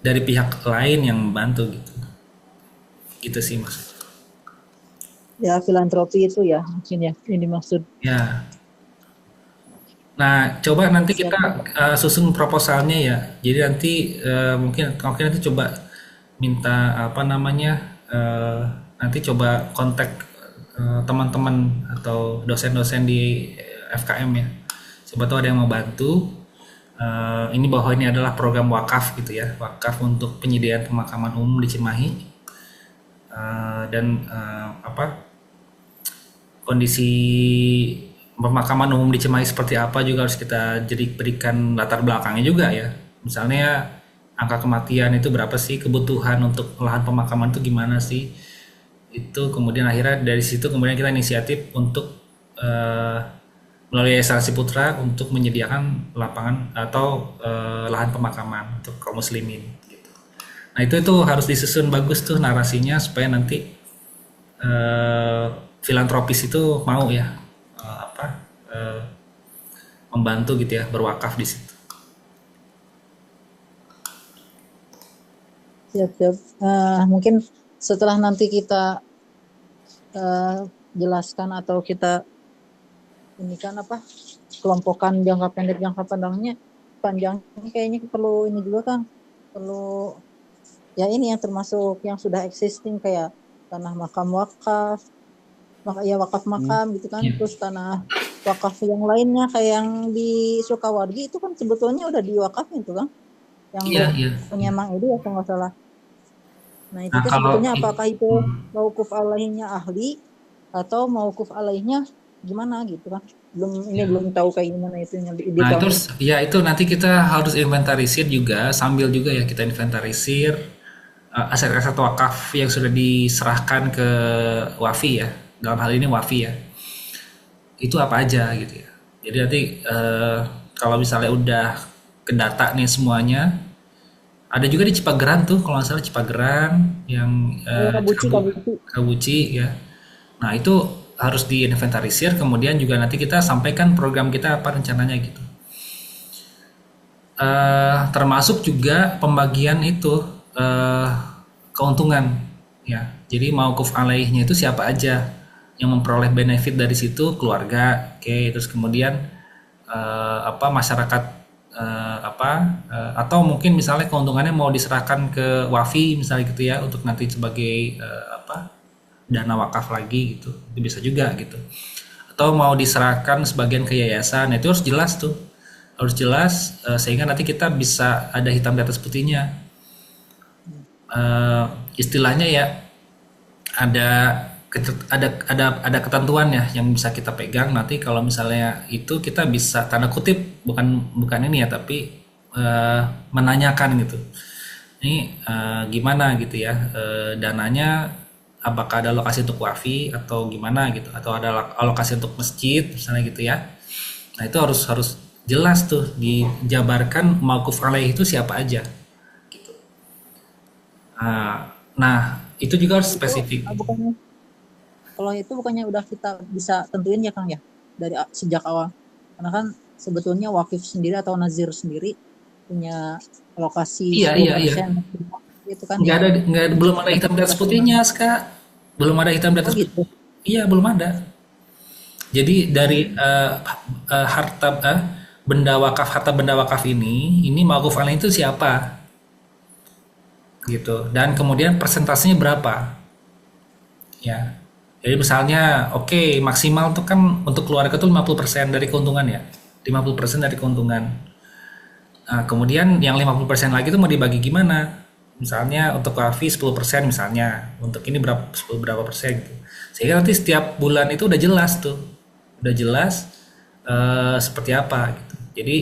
dari pihak lain yang membantu gitu sih mas. Ya filantropi itu ya mungkin ya ini dimaksud. Ya, nah coba nanti kita susun proposalnya ya, jadi nanti mungkin nanti coba minta apa namanya nanti coba kontak teman-teman atau dosen-dosen di FKM ya, coba tahu ada yang mau bantu. Ini bahwa ini adalah program wakaf gitu ya, wakaf untuk penyediaan pemakaman umum di Cimahi, dan kondisi pemakaman umum di Cimahi seperti apa juga harus kita berikan latar belakangnya juga ya. Misalnya angka kematian itu berapa sih, kebutuhan untuk lahan pemakaman itu gimana sih, itu kemudian akhirnya dari situ kemudian kita inisiatif untuk melalui Yayasan Ciputra untuk menyediakan lapangan atau lahan pemakaman untuk kaum muslimin gitu. Nah itu harus disusun bagus tuh narasinya supaya nanti filantropis itu mau ya membantu gitu ya, berwakaf di situ. Siap. Mungkin setelah nanti kita jelaskan atau kita ini kan kelompokan jangka pendek jangka panjang kayaknya perlu ini juga kan, perlu ya ini yang termasuk yang sudah existing kayak tanah makam wakaf, wakaf makam gitu kan, terus tanah wakaf yang lainnya kayak yang di Sukawargi itu kan sebetulnya udah diwakafin tuh kan, yang penyemang itu ya kalau nggak salah. Nah itu kan sebetulnya apakah itu mauquf alaihnya ahli atau mauquf alaihnya gimana gitu kan, belum tahu kayak gimana itu. Nah itu nanti kita harus inventarisir juga, sambil juga ya kita inventarisir aset-aset wakaf yang sudah diserahkan ke Wafi ya, dalam hal ini Wafi ya, itu apa aja gitu ya. Jadi nanti kalau misalnya udah kedata nih semuanya, ada juga di Cipageran tuh kalau nggak salah, Cipageran yang Kabuci ya. Nah itu harus diinventarisir, kemudian juga nanti kita sampaikan program kita apa rencananya gitu. Termasuk juga pembagian itu eh, keuntungan ya. Jadi mauquf alaihnya itu siapa aja yang memperoleh benefit dari situ, keluarga, oke, terus kemudian apa masyarakat atau mungkin misalnya keuntungannya mau diserahkan ke wafi misalnya gitu ya untuk nanti sebagai dana wakaf lagi gitu, itu bisa juga gitu. Atau mau diserahkan sebagian ke yayasan, nah, itu harus jelas tuh, harus jelas sehingga nanti kita bisa ada hitam di atas putihnya. Istilahnya ya ada ada ketentuan ya yang bisa kita pegang nanti kalau misalnya itu kita bisa tanda kutip bukan ini ya tapi menanyakan gitu ini gimana gitu ya dananya apakah ada alokasi untuk wafi atau gimana gitu atau ada alokasi untuk masjid misalnya gitu ya. Nah itu harus jelas tuh dijabarkan mauquf alaih itu siapa aja gitu. Nah itu juga harus Itu spesifik. bukannya kalau itu bukannya udah kita bisa tentuin ya Kang ya dari sejak awal. Karena kan sebetulnya wakif sendiri atau nazir sendiri punya alokasi Iya iya iya. 10% itu kan ya. Belum ada hitam di atas putihnya, Ska. Belum ada hitam di Oh atas putih. gitu. Iya, belum ada. Jadi dari harta benda wakaf harta benda wakaf ini mauquf alaih itu siapa? Gitu. Dan kemudian persentasenya berapa? Ya. Jadi misalnya oke, maksimal tuh kan untuk keluarga tuh 50% dari keuntungan ya. 50% dari keuntungan. Nah, kemudian yang 50% lagi tuh mau dibagi gimana? Misalnya untuk wafi 10% misalnya, untuk ini berapa persen gitu. Sehingga nanti setiap bulan itu udah jelas tuh. Udah jelas seperti apa gitu. Jadi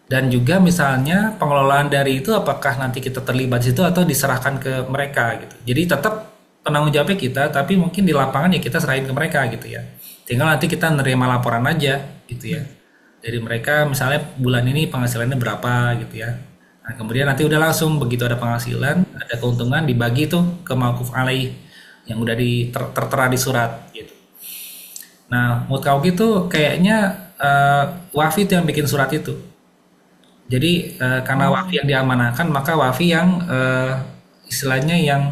dan juga misalnya pengelolaan dari itu apakah nanti kita terlibat di situ atau diserahkan ke mereka gitu. Jadi tetap penanggung jawabnya kita, tapi mungkin di lapangan ya kita serahin ke mereka gitu ya. Tinggal nanti kita nerima laporan aja gitu ya. Dari mereka misalnya bulan ini penghasilannya berapa gitu ya. Nah, kemudian nanti udah langsung begitu ada penghasilan, ada keuntungan dibagi tuh ke mauquf alaih yang udah tertera di surat gitu. Nah, menurut kau gitu kayaknya wafi itu yang bikin surat itu. Jadi karena wafi yang diamanahkan maka wafi yang istilahnya yang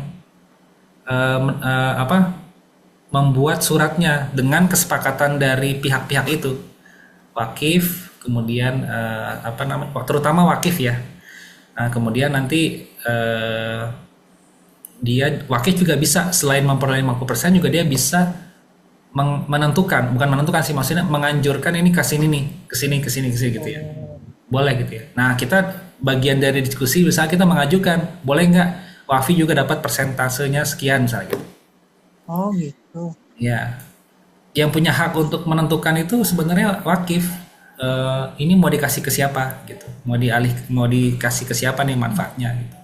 membuat suratnya dengan kesepakatan dari pihak-pihak itu. Wakif, kemudian terutama wakif ya. Nah, kemudian nanti dia wakif juga bisa selain memperoleh 50% juga dia bisa menentukan, bukan menentukan sih maksudnya menganjurkan ini kasih ini nih, kesini gitu ya. Boleh gitu ya. Nah kita bagian dari diskusi misalnya kita mengajukan boleh nggak wafi juga dapat persentasenya sekian misalnya gitu. Oh gitu. Ya, yang punya hak untuk menentukan itu sebenarnya wakif. Ini mau dikasih ke siapa gitu, mau dikasih ke siapa nih manfaatnya gitu.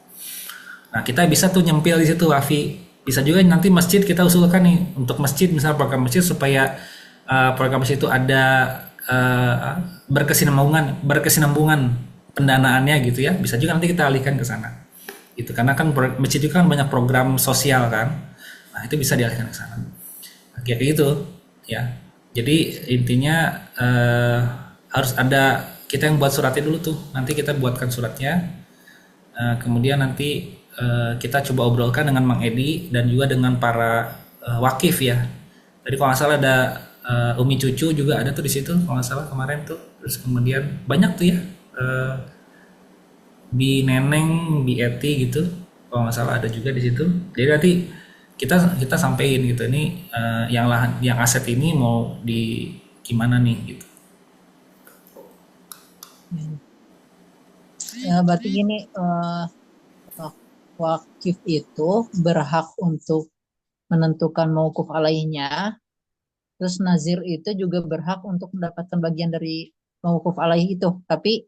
Nah kita bisa tuh nyempil di situ wafi. Bisa juga nanti masjid kita usulkan nih untuk masjid misalnya program masjid supaya program masjid itu ada berkesinambungan pendanaannya gitu ya. Bisa juga nanti kita alihkan ke sana. Gitu karena kan masjid itu kan banyak program sosial kan. Nah itu bisa dialihkan ke sana. Kayak gitu ya. Jadi intinya harus ada kita yang buat suratnya dulu tuh. Nanti kita buatkan suratnya. Kemudian nanti kita coba obrolkan dengan Mang Edi dan juga dengan para wakif ya. Tadi kalau nggak salah ada Umi Cucu juga ada tuh di situ kalau nggak salah kemarin tuh. Terus kemudian banyak tuh ya Bi Neneng, Bi Eti gitu. Kalau nggak salah ada juga di situ. Jadi nanti kita sampein gitu ini yang aset ini mau di gimana nih gitu. Ya berarti gini wakif itu berhak untuk menentukan mauquf alaihnya. Terus nazir itu juga berhak untuk mendapatkan bagian dari mauquf alaih itu. Tapi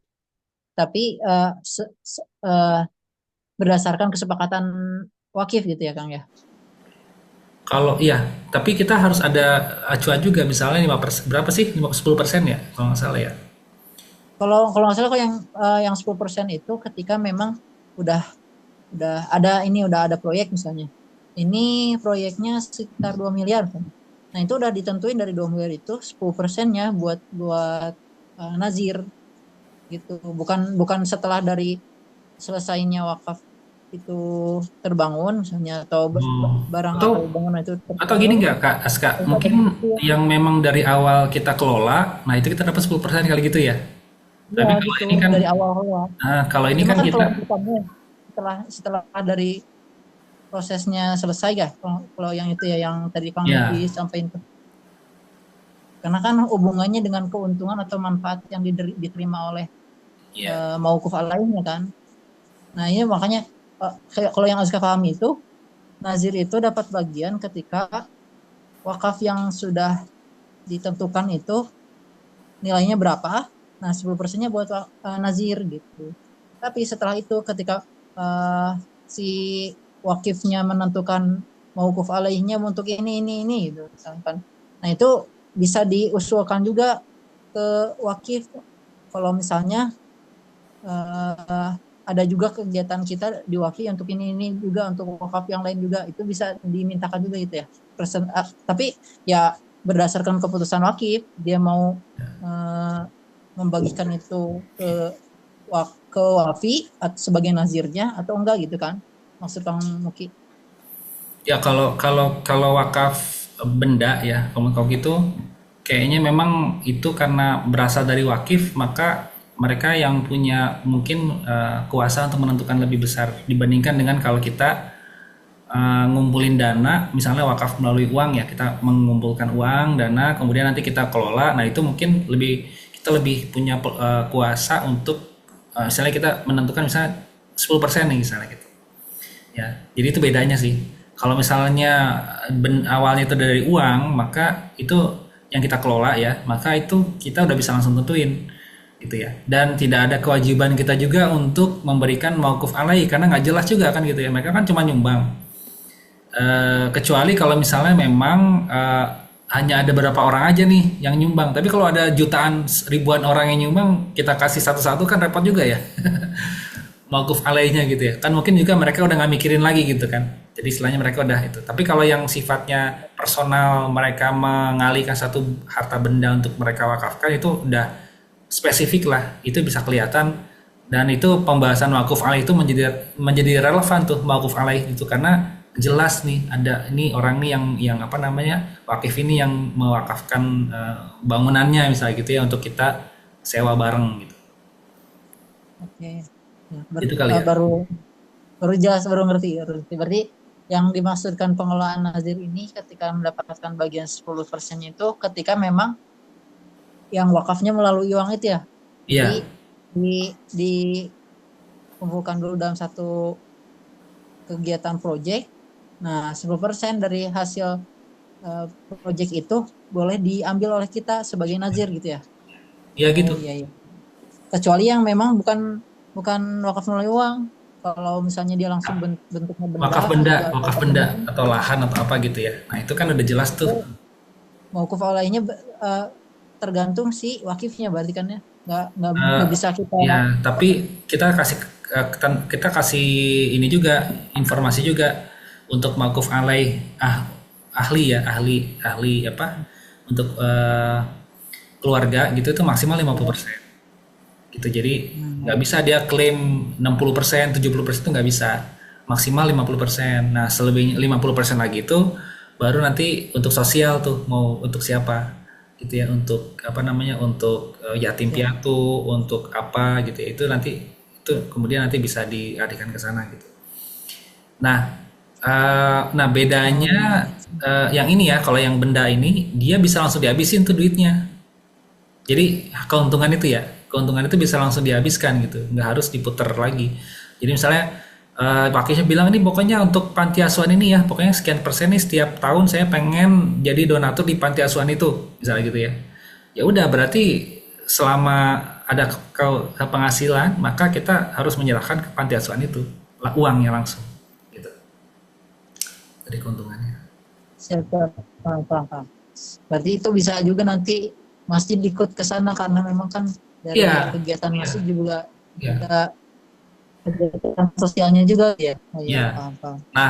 berdasarkan kesepakatan wakif gitu ya Kang ya. Kalau iya, tapi kita harus ada acuan juga misalnya 5%, berapa sih? 10% ya kalau nggak salah ya. Kalau nggak salah kok yang 10% itu ketika memang udah ada proyek misalnya. ini proyeknya sekitar 2 miliar kan. Nah itu udah ditentuin dari 2 miliar itu 10%-nya buat nazir gitu. Bukan setelah dari selesainya wakaf itu terbangun misalnya atau Oh. barang Atau atau bangunan itu atau gini terbangun. nggak Kak Aska? Kita Mungkin yang memang dari awal kita kelola, nah itu kita dapat 10% kali gitu ya. ya Tapi kalau gitu ini kan, dari awal. kalau ini Cuma kan kan kita, kelanjutannya setelah dari prosesnya selesai ya kalau yang itu ya yang tadi Kang ya, Nuki sampaikan tuh. Karena kan hubungannya dengan keuntungan atau manfaat yang diterima oleh ya, mauquf alaihnya kan. Nah ini makanya kayak kalau yang Azka pahami itu nazir itu dapat bagian ketika wakaf yang sudah ditentukan itu nilainya berapa. Nah 10%-nya buat nazir gitu. Tapi setelah itu ketika si wakifnya menentukan mauquf alaihnya untuk ini gitu misalkan. Nah itu bisa diusulkan juga ke wakif kalau misalnya ada juga kegiatan kita di wakif untuk ini juga untuk wakaf yang lain juga itu bisa dimintakan juga gitu ya. Tapi ya berdasarkan keputusan wakif dia mau membagikan itu ke wafi sebagai nazirnya atau enggak gitu kan maksud Kang Muki. ya kalau wakaf benda ya, kalau gitu, kayaknya memang itu karena berasal dari wakif, maka mereka yang punya mungkin kuasa untuk menentukan lebih besar dibandingkan dengan kalau kita ngumpulin dana, misalnya wakaf melalui uang ya, kita mengumpulkan uang, dana, kemudian nanti kita kelola. Nah itu mungkin kita lebih punya kuasa untuk misalnya kita menentukan misalnya 10% nih misalnya gitu. Ya, jadi itu bedanya sih. Kalau misalnya awalnya itu dari uang, maka itu yang kita kelola ya, maka itu kita udah bisa langsung tentuin gitu ya. Dan tidak ada kewajiban kita juga untuk memberikan mauquf alai karena nggak jelas juga kan gitu ya. Mereka kan cuma nyumbang. Kecuali kalau misalnya memang hanya ada beberapa orang aja nih yang nyumbang. Tapi kalau ada jutaan ribuan orang yang nyumbang, kita kasih satu-satu kan repot juga ya. Mauquf alainya gitu ya. Kan mungkin juga mereka udah nggak mikirin lagi gitu kan. Jadi istilahnya mereka udah itu. Tapi kalau yang sifatnya personal, mereka mengalihkan satu harta benda untuk mereka wakafkan itu udah spesifik lah. Itu bisa kelihatan dan itu pembahasan wakuf alaih itu menjadi relevan tuh wakuf alaih itu karena jelas nih ada ini orang nih yang apa namanya wakif ini yang mewakafkan bangunannya misalnya gitu ya untuk kita sewa bareng gitu. Oke. Ya, Itu kali ya. baru jelas baru ngerti. Berarti yang dimaksudkan pengelolaan nazir ini ketika mendapatkan bagian 10% itu ketika memang yang wakafnya melalui uang itu ya. Jadi Iya. dikumpulkan dulu dalam satu kegiatan proyek. Nah, 10% dari hasil proyek itu boleh diambil oleh kita sebagai nazir gitu ya. Iya gitu. Oh, iya. Kecuali yang memang bukan wakaf melalui uang. Kalau misalnya dia langsung bentuknya benda, Wakaf benda atau lahan atau apa gitu ya. Nah, itu kan udah jelas tuh. mauquf alaihnya tergantung si wakifnya berarti kan ya. Nggak bisa kita Ya, tapi kita kasih ini juga informasi juga untuk mauquf alaih ahli ya, ahli apa? Untuk keluarga gitu itu maksimal 50%. Gitu. Jadi nggak bisa dia klaim 60%, 70% itu nggak bisa. Maksimal 50%. Nah, selebihnya 50% lagi itu baru nanti untuk sosial tuh mau untuk siapa gitu ya, untuk apa namanya, untuk yatim piatu, untuk apa gitu ya. Itu nanti itu kemudian nanti bisa dialihkan ke sana gitu. Nah, nah bedanya yang ini ya, kalau yang benda ini dia bisa langsung dihabisin tuh duitnya. Jadi keuntungan itu bisa langsung dihabiskan gitu, nggak harus diputer lagi. Jadi misalnya pakainya bilang ini pokoknya untuk panti asuhan ini ya, pokoknya sekian persen nih setiap tahun saya pengen jadi donatur di panti asuhan itu, misalnya gitu ya. Ya udah berarti selama ada penghasilan maka kita harus menyerahkan ke panti asuhan itu uangnya langsung, gitu. Dari keuntungannya. siapa paham. Berarti itu bisa juga nanti masjid ikut ke sana karena memang kan dari Iya, kegiatan iya, masjid juga iya. kita kegiatan sosialnya juga ya. Oh iya, Ya. paham. Nah,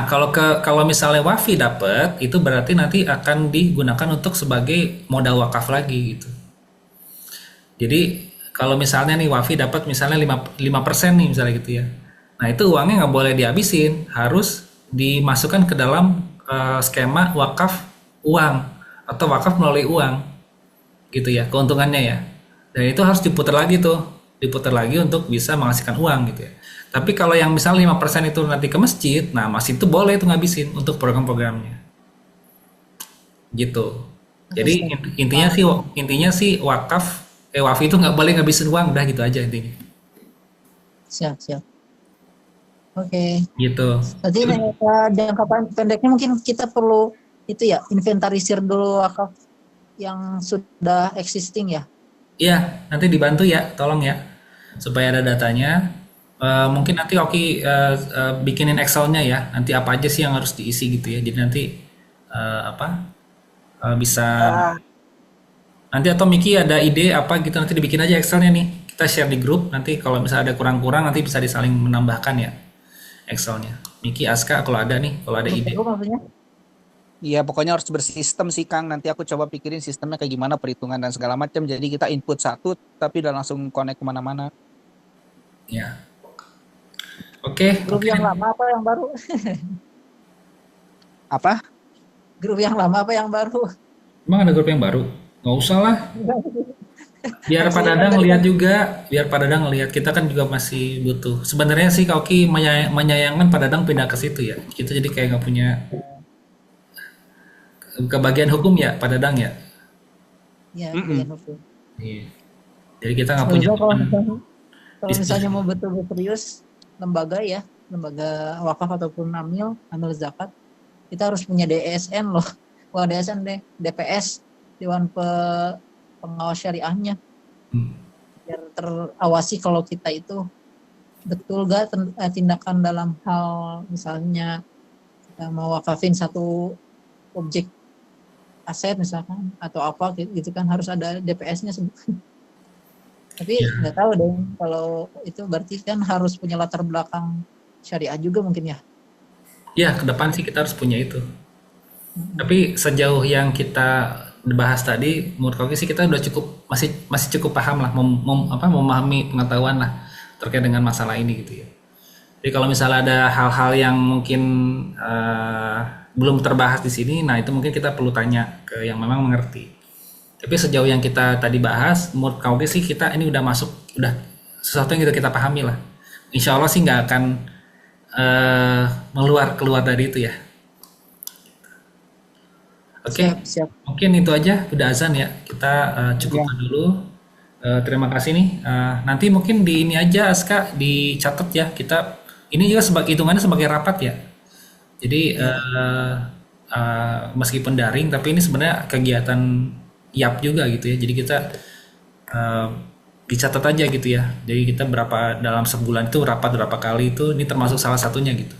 kalau misalnya Wafi dapat, itu berarti nanti akan digunakan untuk sebagai modal wakaf lagi gitu. Jadi kalau misalnya nih Wafi dapat misalnya 5% nih misalnya gitu ya. Nah, itu uangnya nggak boleh dihabisin, harus dimasukkan ke dalam skema wakaf uang atau wakaf melalui uang gitu ya, keuntungannya ya. Dan itu harus diputar lagi tuh, diputar lagi untuk bisa menghasilkan uang gitu ya. Tapi kalau yang misalnya 5% itu nanti ke masjid, nah masjid itu boleh itu ngabisin untuk program-programnya gitu. Jadi intinya sih wakaf itu nggak boleh ngabisin uang, udah gitu aja intinya. Siap, siap. Oke. Gitu. Berarti jangka pendeknya mungkin kita perlu itu ya, inventarisir dulu wakaf yang sudah existing ya. Iya, nanti dibantu ya, tolong ya, supaya ada datanya. Mungkin nanti Oki bikinin Excel-nya ya. Nanti apa aja sih yang harus diisi gitu ya. Jadi nanti bisa nanti atau Miki ada ide apa gitu nanti dibikin aja Excel-nya nih. Kita share di grup. Nanti kalau misalnya ada kurang-kurang nanti bisa disaling menambahkan ya Excel-nya. Miki, Aska kalau ada nih, kalau ada ide. Itu maksudnya? Iya, pokoknya harus bersistem sih Kang. Nanti aku coba pikirin sistemnya kayak gimana, perhitungan dan segala macam. Jadi kita input satu, tapi udah langsung connect kemana-mana. Ya. Oke. Grup yang lama apa yang baru? Apa? Grup yang lama apa yang baru? Emang ada grup yang baru? Nggak usah lah. Biar Pak Dadang lihat juga, biar Pak Dadang lihat. Kita kan juga masih butuh. Sebenarnya sih Kauki menyayangkan Pak Dadang pindah ke situ ya. Kita jadi kayak nggak punya kebagian hukum ya Pak Dadang ya. Ya, Iya. Jadi kita nggak punya kalau misalnya mau betul-betul serius lembaga ya, lembaga wakaf ataupun amil zakat, kita harus punya DSN loh. Wah, DSN deh, DPS, Dewan Pengawas Syariahnya. Biar terawasi kalau kita itu betul gak tindakan dalam hal misalnya kita mau wakafin satu objek aset misalkan atau apa gitu kan, harus ada DPS-nya sebetulnya. Tapi nggak tahu deh, kalau itu berarti kan harus punya latar belakang syariah juga mungkin ya. Ya, ke depan sih kita harus punya itu. Tapi sejauh yang kita bahas tadi, menurut Kauki sih kita udah masih cukup paham lah, memahami pengetahuan lah terkait dengan masalah ini gitu ya. Jadi kalau misalnya ada hal-hal yang mungkin belum terbahas di sini, nah itu mungkin kita perlu tanya ke yang memang mengerti. Tapi sejauh yang kita tadi bahas, menurut Kauki sih kita ini udah masuk, udah sesuatu yang kita pahami lah. Insya Allah sih nggak akan keluar dari itu ya. Oke, Siap. mungkin itu aja, udah azan ya. Kita cukupkan dulu. Terima kasih nih. Nanti mungkin di ini aja Aska dicatat ya. Kita ini juga hitungannya sebagai rapat ya. Jadi meskipun daring, tapi ini sebenarnya kegiatan YAP juga gitu ya. Jadi kita dicatat aja gitu ya. Jadi kita dalam sebulan itu rapat berapa kali itu, ini termasuk salah satunya gitu.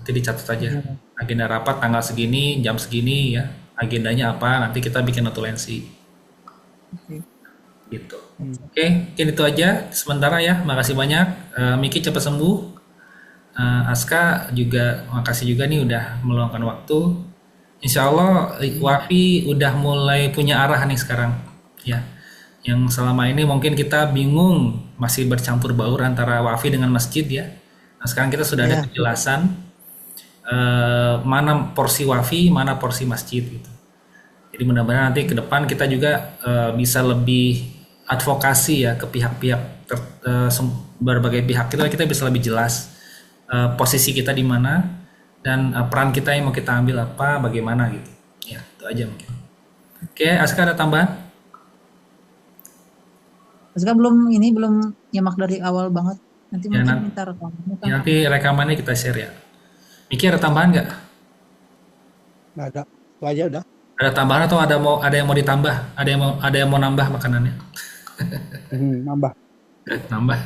Nanti dicatat aja. Agenda rapat tanggal segini, jam segini ya. Agendanya apa? Nanti kita bikin notulensi. Gitu. Oke, mungkin itu aja sementara ya. Makasih banyak. Miki cepat sembuh. Aska juga makasih juga nih udah meluangkan waktu. Insya Allah Wafi udah mulai punya arah nih sekarang ya. Yang selama ini mungkin kita bingung, masih bercampur baur antara Wafi dengan masjid ya. Nah sekarang kita sudah ada kejelasan mana porsi Wafi, mana porsi masjid gitu. Jadi mudah-mudahan nanti ke depan kita juga bisa lebih advokasi ya ke pihak-pihak berbagai pihak, kita bisa lebih jelas posisi kita di mana dan peran kita yang mau kita ambil apa, bagaimana gitu. Ya, itu aja mungkin. Oke, Aska ada tambahan? Aska belum nyimak dari awal banget. Nanti Ya, mungkin minta rekamannya. Ya, nanti rekamannya kita share ya. Miki ada tambahan nggak? Nggak ada, itu aja udah. Ada tambahan atau ada yang mau ditambah? Ada yang mau nambah makanannya? Nambah. Nambah.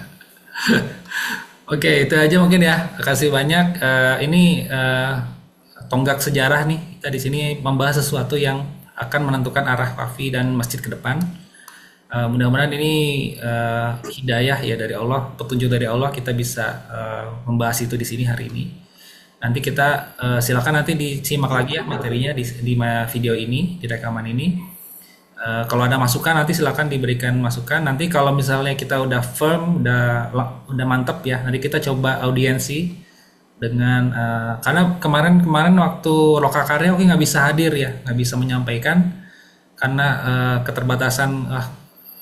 Oke, itu aja mungkin ya. Terima kasih banyak. Ini tonggak sejarah nih. Kita di sini membahas sesuatu yang akan menentukan arah Wafi dan masjid ke depan. Mudah-mudahan ini hidayah ya dari Allah, petunjuk dari Allah, kita bisa membahas itu di sini hari ini. Nanti kita silakan nanti disimak lagi ya materinya di video ini, di rekaman ini. Kalau ada masukan nanti silakan diberikan masukan. Nanti kalau misalnya kita udah firm, udah mantap ya, nanti kita coba audiensi dengan karena kemarin waktu Lokakarya Oki nggak bisa hadir ya, nggak bisa menyampaikan karena keterbatasan.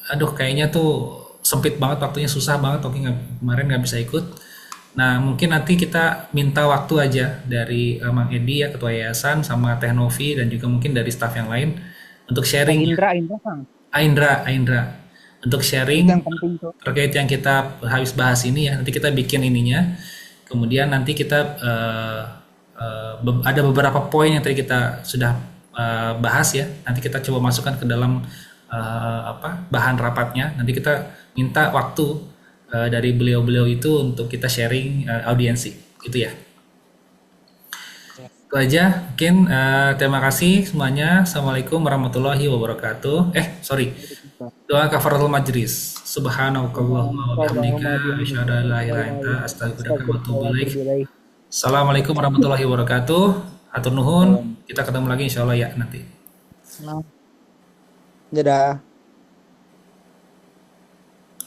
Aduh kayaknya tuh sempit banget waktunya, susah banget Oki kemarin nggak bisa ikut. Nah mungkin nanti kita minta waktu aja dari Mang Edi ya, ketua yayasan, sama Teh Novi dan juga mungkin dari staf yang lain untuk sharing. Indra Kang. Aindra untuk Itu sharing yang penting tuh. terkait yang kita habis bahas ini ya. Nanti kita bikin ininya, kemudian nanti kita ada beberapa poin yang tadi kita sudah bahas ya. Nanti kita coba masukkan ke dalam bahan rapatnya. Nanti kita minta waktu dari beliau-beliau itu untuk kita sharing audiensi gitu ya. Itu aja mungkin. Terima kasih semuanya. Assalamualaikum warahmatullahi wabarakatuh. Sorry, doa kafaratul majlis. Subhanakallahumma wa bihamdika asyhadu an la ilaha illa anta astaghfiruka wa atubu ilaik. Assalamualaikum warahmatullahi wabarakatuh. Hatur nuhun. Kita ketemu lagi insyaallah ya nanti. Dadah.